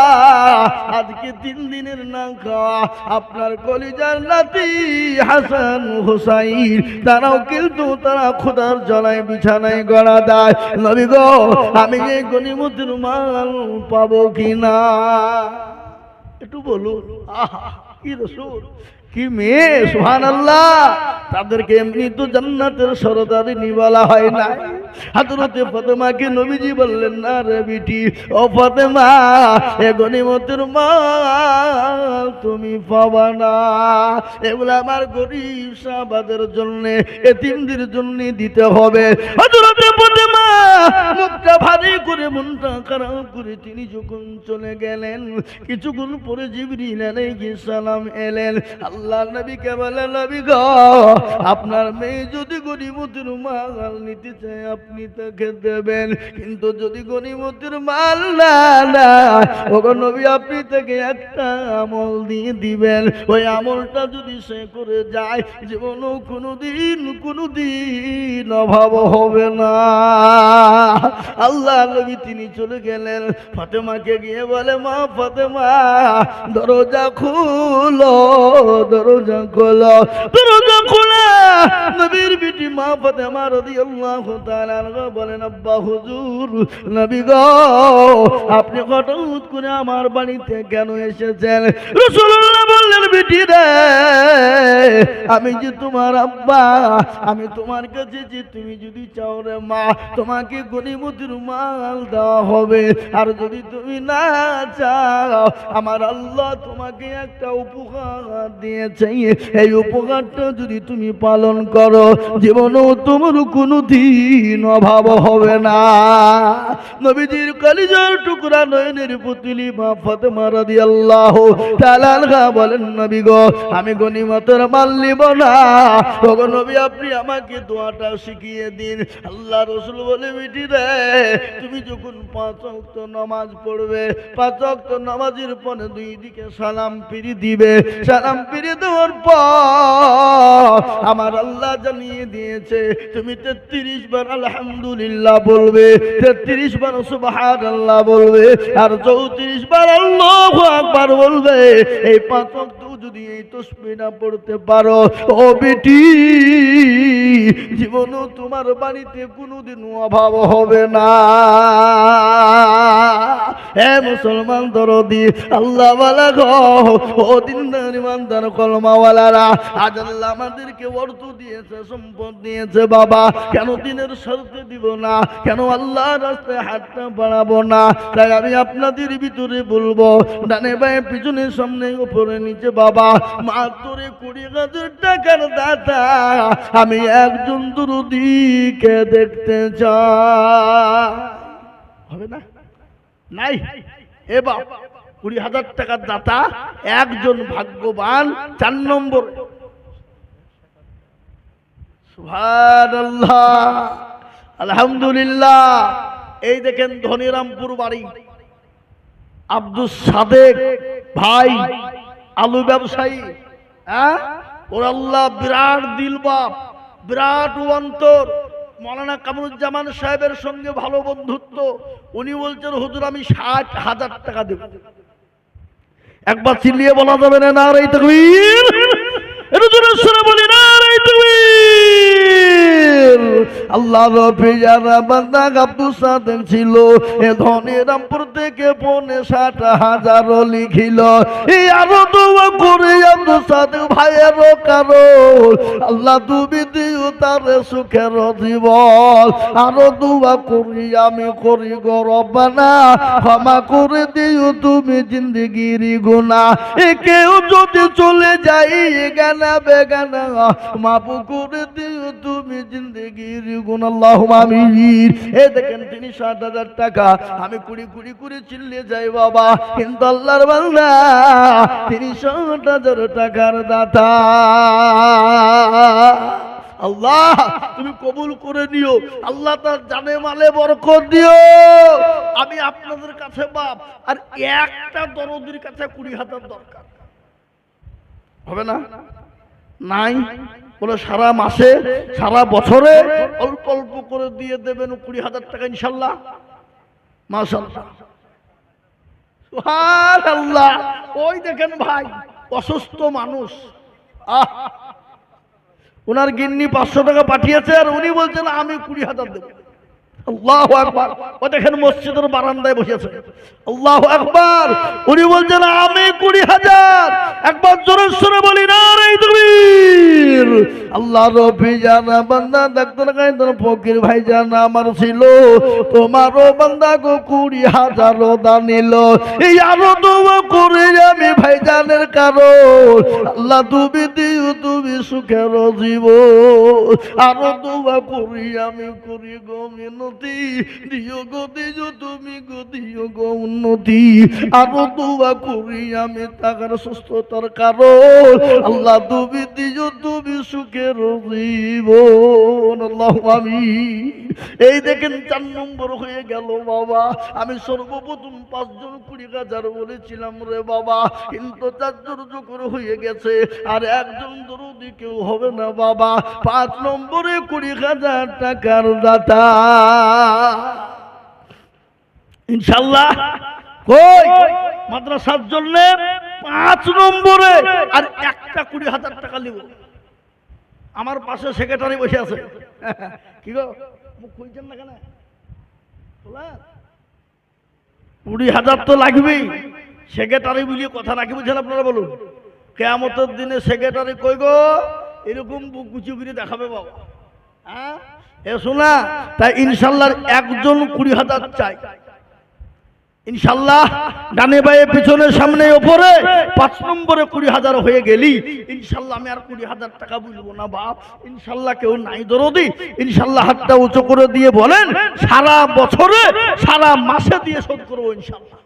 আজকে 3 দিনের না খাওয়া আপনার কলিজার নাতি হাসান হুসাইন তারাও কিন্তু তারা ক্ষুধার জ্বালায় বিছানায় গড়া দেয়। নবী গো, আমি এই গনিমতের মাল পাবো কিনা একটু বলুন। কি রাসূল, কি মেয়ে, সুবহানাল্লাহ! তাদেরকে এমনি তো জান্নাতের সরদারিনী বলা হয় না। হযরতে ফাতেমাকে নবীজি বললেন, না রে বিটি, ও ফাতেমা, এ গনিমতের মাল তুমি পাবা না, এগুলো আমার গরীব সাহাবাদের জন্য, এতিমদের জন্য দিতে হবে। হযরতে ফাতেমা মুখটা ভারী করে, মনটা খারাপ করে তিনি যখন চলে গেলেন, কিছুক্ষণ পরে জিবরিল আলাইহিস সালাম এলেন। আল্লাহ নবীকে বলে, নবী গো, আপনার মেয়ে যদি গনিমতের মাল নিতে চায় আপনি তাকে দেবেন, কিন্তু যদি গনিমতের মাল না না, ওগো নবী, আপনি তাকে একটা আমল দিয়ে দিবেন, ওই আমলটা যদি সে করে যায় জীবনও কোনোদিন অভাব হবে না। আল্লাহ নবী তিনি চলে গেলেন, ফাতেমাকে গিয়ে বলে, মা ফাতেমা, দরজা খুলো, দরজা খোলো, দরজা খোলা। নবীর বিটি মা ফাতেমা রাদিয়াল্লাহু তাআলা আনহা বলেন, আব্বা হুজুর, নবী গো, আপনি হঠাৎ করে আমার বাড়িতে কেন এসেছেন? রাসূলুল্লাহ বললেন, বিটি রে, আমি যে তোমার আব্বা, আমি তোমার কাছে যে তুমি যদি চাও রে মা, তোমাকে গনিমতের মাল দেওয়া হবে, আর যদি তুমি না চাও, আমার আল্লাহ তোমাকে একটা উপহার দিয়েছে, এই উপহারটা যদি তুমি পালন করো জীবনেও তোমার কোনোদিন অভাব হবে না। নবীজির কলিজার টুকরা নয়নের পুতুলি মা ফাতেমা রাদিয়াল্লাহু তাআলা আনহা বলেন, নবী গো, আমি গনিমতের মাল নিব না, ওগো নবী, আপনি আমাকে দোয়াটা শিখিয়ে দিন। আল্লাহ রাসূল বলে, বিটি রে, তুমি যখন 5 ওয়াক্ত নামাজ পড়বে, 5 ওয়াক্ত নামাজের পরে 2 দিকে সালাম ফিরে দিবে, সালাম ফিরে দেওয়ার পর আমার আল্লাহ জানিয়ে দিয়েছে তুমি 33 বার আলহামদুলিল্লাহ বলবে, 33 বার সুবহানাল্লাহ বলবে, আর 34 বার আল্লাহু আকবার বলবে। এই 5 ওয়াক্ত যদি এই তাসবিহটা পড়তে পারো, ও বেটি, জীবনও তোমার বাড়িতে কোনোদিন অভাব হবে না। হে মুসলমান দরদি, আল্লাহ ওয়ালা গো, ও দিনদার ইমানদার কলমাওয়ালারা, আজ আল্লাহ আমাদেরকে অর্থ দিয়েছে, সম্পদ দিয়েছে, বাবা, কেন দিনের স্বার্থে দিব না? কেন আল্লাহর রাস্তায় হাতটা বাড়াবো না? তাই আমি আপনাদের ভিতরে বলবো, ডানে বায়ে পিছনে সামনে উপরে নিচে, বাবা, মাত্র 20,000 টাকার দাতা আমি একজন দুরুদিকে দেখতে চাই। হবে না? নাই। এ বাপ, 20,000 টাকার দাতা একজন ভাগ্যবান। 4 নম্বর, সুবহানাল্লাহ, আলহামদুলিল্লাহ। এই দেখেন ধনিরামপুর বাড়ি, আব্দুস সাদেক ভাই, আলু ব্যবসায়ী। হ্যাঁ, ওর আল্লাহ বিরাট দিল বাপ, বিরাট অন্তর। মৌলানা কামরুজ্জামান সাহেবের সঙ্গে ভালো বন্ধুত্ব। উনি বলছেন হুজুর আমি 60,000 টাকা দেব। একবার চিল্লিয়ে বলা যাবে না নারে তাকবীর? এটা জোরে সুরে বলি নারে তাকবীর। আল্লাহর পিয়ারা বান্দা আব্দুস সাদেক ছিল, এ ধনিরামপুর থেকে 60,000 লিখিল। এই আরো দোয়া করে আব্দুস সাদেক ভাইয়ের কারণ আল্লাহ তুমি দিও তার সুখের জীবন। আরো দোয়া করি আমি করি গো রব্বানা, ক্ষমা করে দিও তুমি জিন্দেগির গুনাহ। এ কেউ যদি চলে যাই গানা বেগানা, মাফ করে দিও তুমি জিন্দেগির গুনাহ। আল্লাহুম্মা আমিন। এই দেখেন 60,000 টাকা। আমি কুড়ি কুড়ি করে চিল্লে যাই বাবা, কিন্তু আল্লাহর বান্দা 60,000 টাকার দাতা। আল্লাহ তুমি কবুল করে নিও, আল্লাহ তার জানে মালে বরকত দিও। আমি আপনাদের কাছে বাপ আর একটা দরদির কাছে 20,000 দরকার হবে না? নাই বলে সারা মাসে সারা বছরে অল্প অল্প করে দিয়ে দেবেন 20,000 টাকা ইনশাল্লাহ। মাশাআল্লাহ, সুবহানাল্লাহ। ওই দেখেন ভাই, অসুস্থ মানুষ, ওনার গিন্নি 500 টাকা পাঠিয়েছে আর উনি বলছেন আমি 20,000 দেব। আল্লাহু আকবার। ও দেখেন মসজিদের বারান্দায় বসে আছে। আল্লাহু আকবার। উনি বলছেন আমি 20,000। একবার জোরে সুরে বলি নারে তাকবীর। আল্লাহর রবি জানা বান্দা ডাক্তার কাইদার ফকির ভাই জানা আমার ছিল, তোমারও বান্দা গো 20,000 দানিল। এই আরো দোয়া করে আমি ভাইজানের কারণ আল্লাহ তুমি দিও তুমি সুখের জীবন। আরো দোয়া করি আমি করি গো মিনতি, দিও গো দিও তুমি গো দিও গো উন্নতি। আরো দোয়া করি আমি তাকার সুস্থতার কারণ আল্লাহ তুমি দিও তুমি সুখের জীবন। আল্লাহুম্মা আমিন। এই দেখেন 4 নম্বর হয়ে গেল বাবা। আমি সর্বপ্রথম 5 জন 20,000 বলেছিলাম রে বাবা, কিন্তু 4 জন করে হয়ে গেছে আর একজন দরদি কেউ হবে না বাবা। 5 নম্বরে 20,000 টাকার দাতা ইনশাআল্লাহ। কই মাদ্রাসার জন্য 5 নম্বরে আর একটা 20,000 টাকা নিব। আমার পাশে সেক্রেটারি বসে আছে। কি গো মুখ খুলছেন না কেন? 20,000 তো লাগবেই। সেক্রেটারি বলিয়ে কথা নাকি বুঝছেন আপনারা বলুন? কিয়ামতের দিনে সেক্রেটারি কই গো এরকম বুক গুছিয়ে করে দেখাবে বাবা। হ্যাঁ এ শোনা, তাই ইনশাল্লাহ একজন 20,000 চাই ইনশাল্লাহ। ডানে বায়ে পিছনে সামনে ওপরে 5 নম্বরে 20,000 হয়ে গেলি ইনশাল্লাহ আমি আর 20,000 টাকা বলবো না বাপ। ইনশাল্লাহ কেউ নাই দরদি ইনশাল্লাহ হাতটা উঁচু করে দিয়ে বলেন সারা বছরে সারা মাসে দিয়ে শোধ করবো ইনশাল্লাহ।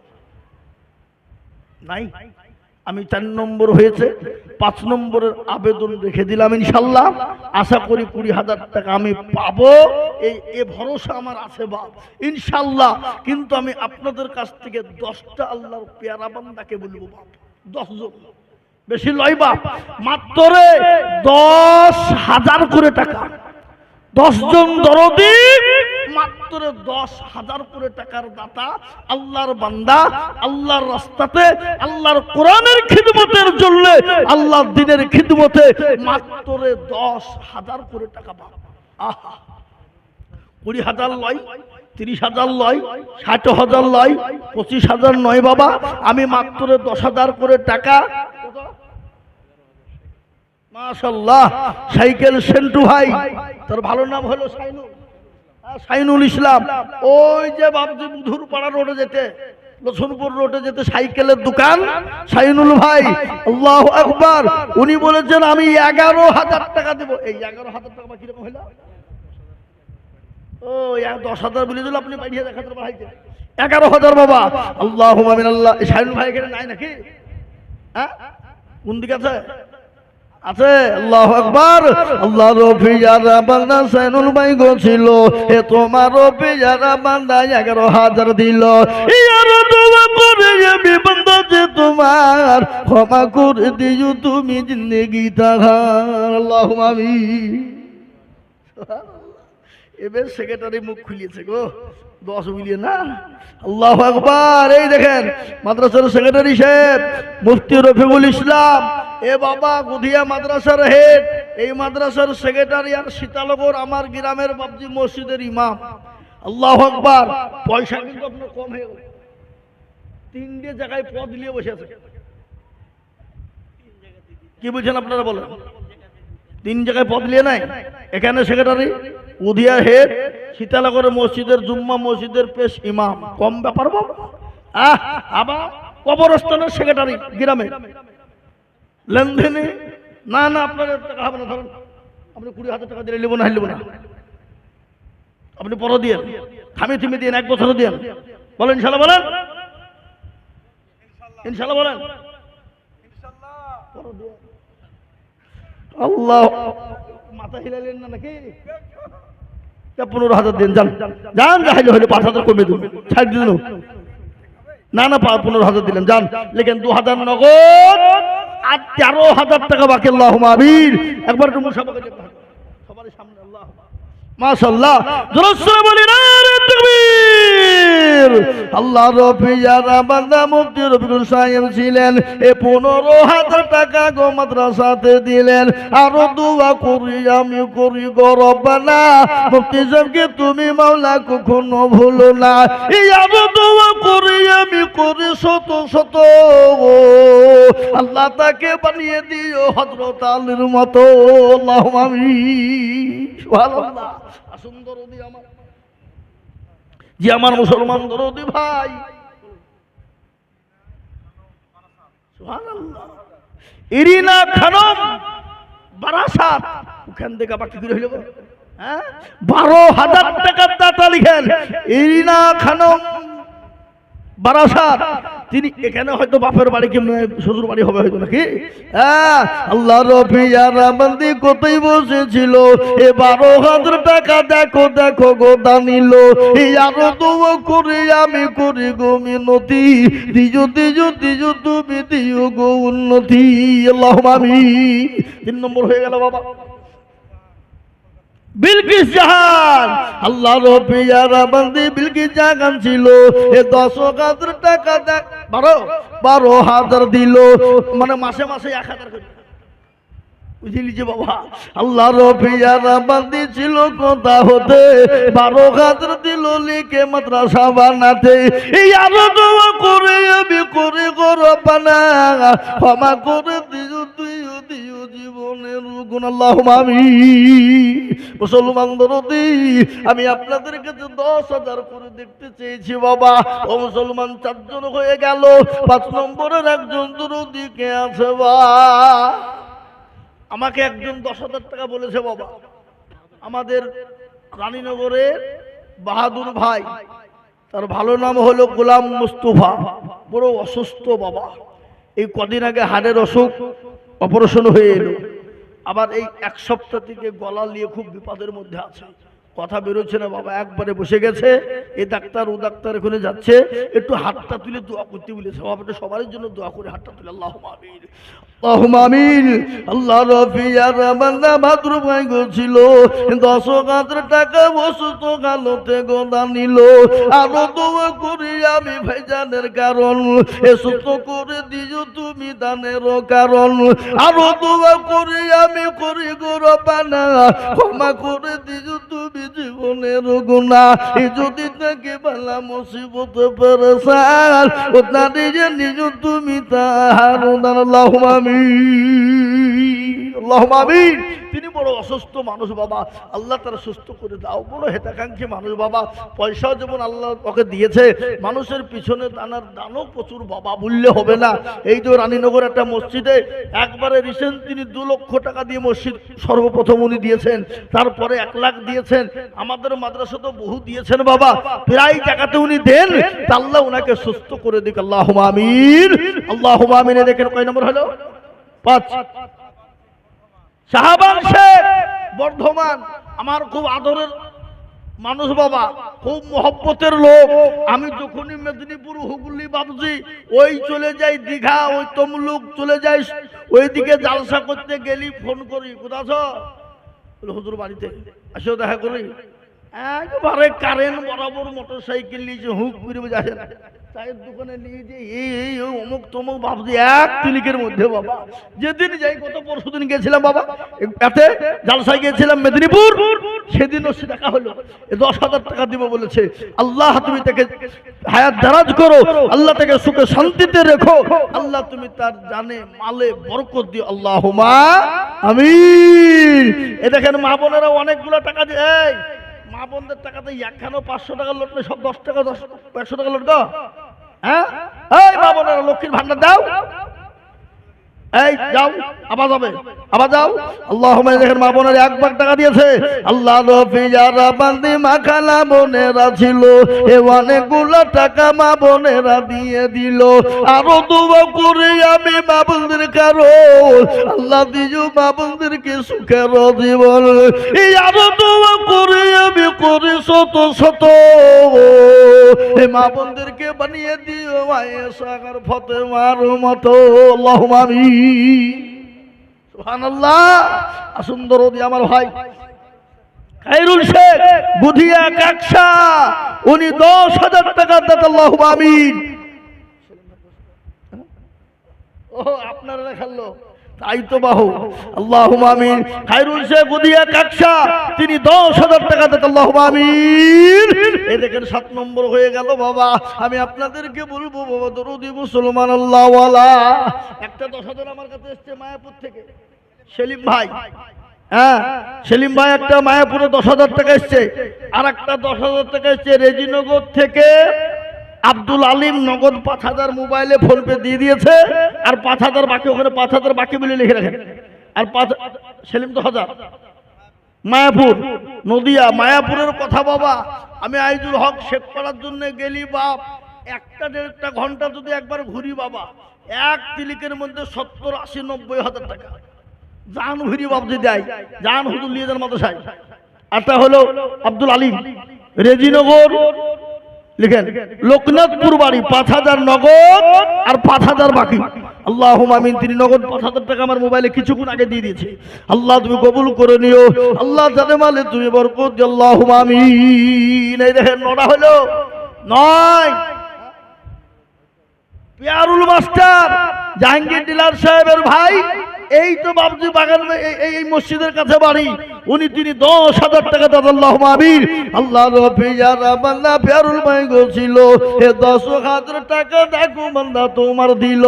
নাই আমি 4 নম্বর হয়েছে, 5 নম্বরের আবেদন রেখে দিলাম ইনশাল্লাহ। আশা করি 20,000 টাকা আমি পাবো, এই ভরসা আমার আছে বাপ ইনশাল্লাহ। কিন্তু আমি আপনাদের কাছ থেকে 10টা আল্লাহর পেয়ারা বান্দাকে বলবো বাপ, 10 জন, বেশি লয় বাপ, মাত্র 10,000 করে টাকা। 10 জন দরদি মাত্র 10,000 করে টাকার দাতা, আল্লাহর বান্দা, আল্লাহর রাস্তাতে আল্লাহর কোরআনের খিদমতের জন্য আল্লাহর দ্বীনের খিদমতে মাত্র 10,000 করে টাকা পাবে। আহা 20,000 লয়, 30,000 লয়, 60,000 লয়, 25,000 নয় বাবা। আমি মাত্র 10,000 করে টাকা। মাশাআল্লাহ। সাইকেল সেন্টু ভাই, তোর ভালো নাম হলো সাইনুল ইসলাম। ওই যে বাবজি বুধুর পাড়া রোডে যেতে, লছনপুর রোডে যেতে সাইকেলের দোকান, সাইনুল ভাই আল্লাহু আকবার। উনি বলেছেন আমি 11,000 টাকা দেব। এই 11,000 টাকা কিরকম হলো? ও 10,000 বলে দিল, আপনি পাঠিয়ে দেখাতে পাঠাইতে 11,000 বাবা। আল্লাহ আমিন। আল্লাহ শাহিনুল ভাই এখানে নাই নাকি? হ্যাঁ, কোন দিকে আছে? আছে। আল্লাহু আকবার। আল্লাহর পিয়ারা বান্দা শাহিনুল ভাই গো ছিল, এ তোমার পিয়ারা বান্দা 11,000 দিল। ইয়ার দোয়া করে আমি বান্দা যে তোমার ক্ষমা করে দিও তুমি জিন্দেগি তাহার। আল্লাহুম্মা আমিন। এবার সেক্রেটারি মুখ খুলিয়েছে গো, 10 মিলিয়ন না। আল্লাহু আকবার। এই দেখেন মাদ্রাসার সেক্রেটারি সাহেব মুফতি রফিকুল ইসলাম, এ বাবা গুধিয়া মাদ্রাসার হেড, এই মাদ্রাসার সেক্রেটারি আর সীতানগর আমার গ্রামের বাবজি মসজিদের ইমাম। আল্লাহু আকবার। পয়সা কিন্তু আপনার কম হয়ে গেল, 3টে জায়গায় পদ নিয়ে বসে আছে। কি বলছেন আপনারা বলেন? 3 জায়গায় পদ নিয়ে নাই। এখানে সেক্রেটারি, উধিয়া হেড, সীতানগরের মসজিদের জুম্মা মসজিদের পেশ ইমাম। কম ব্যাপার বাবা। আবার কবরস্থানের সেক্রেটারি গ্রামে লেনদেনে না না আপনার টাকা হবে না, ধরেন আপনি 20,000 টাকা দিলে নেব না, নেব না, আপনি পর দিয়ে থামি থিমি দিয়ে 1 বছর দিয়ে বলেন ইনশাল্লাহ, বলেন ইনশাল্লাহ, বলেন আল্লাহ। মাথা হিলালেন না নাকি? 15,000 দিন, যান যান, যাইলে হইলে 5,000 কমে দিন, ছাড় দিন না না 15,000 দিলেন, যান লেখেন 2,000 নগদ আর 13,000 টাকা বাকি। আল্লাহুম্মা আমিন। একবার একটু মুসাফা করে সবার সামনে আল্লাহ মাশাআল্লাহ জোরে বলি না রে তাকবীর। আল্লাহর পিয়ারা বান্দা মুফতি রফিকুল সাহেব ছিলেন, এ 15,000 টাকা গো মাদ্রাসাতে দিলেন। আর দোয়া করি আমি করি গো রব্বানা, মুফতি সাহেবকে তুমি মাওলা কখনো ভুলো না। এই আর দোয়া করি আমি করি শত শত, আল্লাহ তাকে বানিয়ে দিও হযরত আলীর মতো। আল্লাহুম্মা আমিন। সুবহানাল্লাহ। আসুন দরদি আমার, যে আমার মুসলমান দরদি ভাই, সুবহানাল্লাহ। ইরিনা খানম বারাসাত, ওখান থেকে বাকি করে হইল, হ্যাঁ 12,000 টাকার দাতা লিখেন ইরিনা খানম বারাসাত। তিনি এখানে হয়তো বাপের বাড়ি কি শ্বশুর বাড়ি হবে হয়তো নাকি। আল্লাহর পিয়ারা বান্দি কোথায় বসেছিল, এ 12,000 টাকা দেখো দেখো গো দানিল। এই আরো দোয়া করে আমি করি গো মিনতি, দিজো দিজো দিজো তুমি দিও গো উন্নতি। আল্লাহুম্মা আমিন। 3 নম্বর হয়ে গেল বাবা। বিলকিস জাহান, আল্লাহর পিয়ারা বান্দি বিলকিস জাহান ছিল, এ 10,000 টাকা 12,000 দিল, মানে মাসে মাসে 1,000 করে, বুঝলি যে বাবা। আল্লাহর পিয়ারা বান্দি ছিল কোথা হতে, 12,000 দিল লিখে মাদ্রাসা বানাতে। এই আরো দোয়া করে আমি করে গো রব্বানা, ক্ষমা করে দিও দিও দিও জীবনের গুণ। আল্লাহুম্মা আমিন। মুসলমান দরদি, আমি আপনাদের কাছে 10,000 করে দেখতে চেয়েছি বাবা। ও মুসলমান 4 জন হয়ে গেল, 5 নম্বরের একজন দরদি কে আছে বা? আমাকে একজন 10,000 টাকা বলেছে বাবা, আমাদের রানীনগরের বাহাদুর ভাই, তার ভালো নাম হলো গোলাম মুস্তফা, বড় অসুস্থ বাবা। এই কদিন আগে হাড়ের অসুখ, অপারেশন হয়ে এলো, আবার এই 1 সপ্তাহ থেকে গলা নিয়ে খুব বিপদের মধ্যে আছে, কথা বেরোচ্ছে না বাবা, একবারে বসে গেছে। এই ডাক্তার ও ডাক্তার এখানে যাচ্ছে, একটু হাতটা তুলে দোয়া করতে বলেছে বাবা, সবার জন্য দোয়া করে হাতটা তুলে। আল্লাহুম্মা আমিন, আল্লাহুম্মা আমিন। আল্লাহর পিয়ারা বান্দা ভাদ্র ভাই গো ছিল, 10,000 টাকা অসুস্থ কালতে গোদা নিল। আরো দোয়া করি আমি ভাইজানের কারণ, এ সুস্থ করে দিও তুমি দানের কারণ। আরো দোয়া করি আমি করি গো রব্বানা, ক্ষমা করে দিও তুমি জীবনের গুনাহ। এই যদি তাকে বালা মুসিবত পেরেছান, ও তারে যে নিজ তুমি তাহার দান। আল্লাহুম্মা আমিন, আল্লাহুম্মা আমিন। তিনি বড় অসুস্থ মানুষ বাবা, আল্লাহ তারা সুস্থ করে দাও। বড় হেতাকাঙ্ক্ষী মানুষ বাবা, পয়সাও যেমন আল্লাহ ওকে দিয়েছে, মানুষের পিছনে দানার দানও প্রচুর বাবা, বললে হবে না। এই যে রানীনগর একটা মসজিদে একবারে রিসেন্ট তিনি 2 লক্ষ টাকা দিয়ে মসজিদ সর্বপ্রথম উনি দিয়েছেন, তারপরে 1 লাখ দিয়েছেন, আমাদের মাদ্রাসা তো বহু দিয়েছেন বাবা, প্রায় টাকাতে উনি দেন, আল্লাহ ওনাকে সুস্থ করে দিক, আল্লাহুম্মা আমিন, আল্লাহুম্মা আমিন। দেখেন কয় নম্বর হলো? 5। শাহবান শেখ বর্ধমান, আমার খুব আদরের মানুষ বাবা, খুব মহব্বতের লোক। আমি যখনই মেদিনীপুর, হুগলি, বাবজি ওই চলে যাই দীঘা, ওই তমলুক চলে যাই, ওইদিকে জালসা করতে গেলি ফোন করি, কোথায় আছো? হুজুর বাড়িতে, আসো দেখা করি। একবারে কারেন্ট বরাবর মোটর সাইকেল নিয়েছে, হুক করে যাচ্ছে না, চায়ের দোকানে নিয়ে যে এই অমুক তমুক ভাবছি 1 ক্লিকের মধ্যে বাবা। যেদিন যাই, গত পরশুদিন গেছিলাম বাবা, এতে জালসায় গিয়েছিলাম মেদিনীপুর, সেদিনও সে দেখা হলো, 10,000 টাকা দিব বলেছে। আল্লাহ তুমি তাকে হায়াত দারাজ করো, আল্লাহ তাকে সুখে শান্তিতে রেখো, আল্লাহ তুমি তার জানে মালে বরকত দিও, আল্লাহুম্মা আমিন। এ দেখেন মা বোনেরা অনেকগুলো টাকা দিয়ে, এই মা বোনদের টাকাতে একখানো 500 টাকার লোট নেই, সব 10 টাকা 100 টাকা লোট দাও। হ্যাঁ, এই মা বোনেরা লক্ষ্মীর ভান্ডার দাও, এই যাও, আবার যাবে, আবার যাও। আল্লাহুম্মা, দেখেন মা বোনেরা 1 লাখ টাকা দিয়েছে। আল্লাহ রফি যারা বান্দি মাখালা বোনেরা ছিল, এ অনেকগুলো টাকা মা বোনেরা দিয়ে দিল। আরো দোয়া করে আমি মা বোনদের কারো আল্লাহ দিও মা বোনদেরকে সুখের জীবন। এই আরো দোয়া করে আমি করি শত শত, এ মা বোনদেরকে বানিয়ে দিও আয়েশা আর ফাতেমার মতো, আল্লাহুম্মা আমিন। সুবহানাল্লাহ। সুন্দর দি আমার ভাই খায়রুল শেখ বুধিয়া কাকসা, উনি 10,000 টাকা দেন, আল্লাহুম্মা আমিন। ও আপনারা দেখালো, তাই তো বাহু, আল্লাহুম্মা আমিন। খায়রুল শেখ বুধিয়া কাকসা, তিনি 10,000 টাকা দেন, আল্লাহুম্মা আমিন। এই দেখেন 7 নম্বর হয়ে গেল বাবা। আমি আপনাদেরকে বলবো বাবা, দরুদি মুসলমান আল্লাহওয়ালা, একটা 10,000 আমার কাছে এসছে মায়াপুর থেকে, সেলিম ভাই। হ্যাঁ, সেলিম ভাই একটা মায়াপুরে 10,000 টাকা এসছে, আর একটা 10,000 টাকা এসছে রেজিনগর থেকে আব্দুল আলিম, নগদ 5,000 মোবাইলে ফোন পে দিয়ে দিয়েছে, আর 5,000 বাকি, ওখানে 5,000 বাকি বলে লিখে রাখেন। আর সেলিম 10,000, মায়াপুর নদিয়া। মায়াপুরের কথা বাবা, আমি আইজুল হক শেখ করার জন্য গেলি বাপ, 1-1.5 ঘন্টা যদি একবার ঘুরি বাবা, 1 ক্লিকের মধ্যে 70, 80, 90,000 টাকা জান ঘুরি বাবজি দেয়, জান হুজুর নিয়ে যান মাদ্রাসায়। আরটা হলো আব্দুল আলিম, রেজিনগর, লিখেন লোকনাথপুর বাড়ি, 5,000 নগদ আর 5,000 বাকি, আল্লাহুম্মা আমিন। তিনি নগদ 5,000 টাকা আমার মোবাইলে কিছুক্ষণ আগে দিয়ে দিয়েছে। আল্লাহ তুমি কবুল করে নিও, আল্লাহ জানে মালে তুমি বরকত দিও, আল্লাহুম্মা আমিন। এই দেখেন 9টা হলো, 9। পিয়ারুল মাস্টার জাহাঙ্গীর ডিলার সাহেবের ভাই, এই তো বাবজি বাগান, এই মসজিদের কাছে বাড়ি, তিনি 10,000 টাকা দেন, আল্লাহুম্মা আমিন। আল্লাহ রব্বি যারা বান্দা পিয়ারুল ভাই গোছিল, এ 10,000 টাকা দেখো বান্দা তোমার দিল,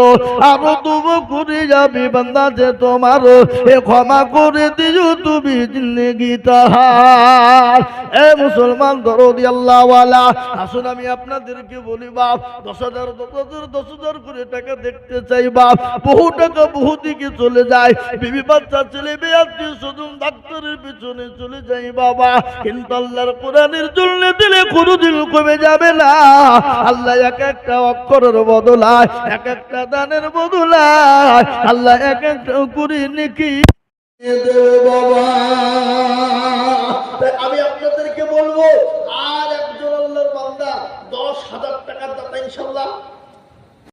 আরো তবু করে যাবে বান্দা যে তোমার, এ ক্ষমা করে দিও তুমি জিন্দেগি তাহার। এ মুসলমান দরদি আল্লাহওয়ালা, আসুন আমি আপনাদেরকে বলি বাপ, 10,000 10,000 করে টাকা দেখতে চাই বাপ, বহু টাকা বহু দিকে চলে যায়, বিবি বাচ্চা ছেলে মেয়ে আত্মীয় স্বজন ডাক্তারের পিছনে চলে যাই বাবা, কিন্তু আল্লাহর কোরআনের জন্য দিলে কোনোদিন কমে যাবে না। আল্লাহ এক একটা অক্ষরের বদলায়, এক একটা দানের বদলায়, আল্লাহ এক একটা করে নেকি দেবে বাবা।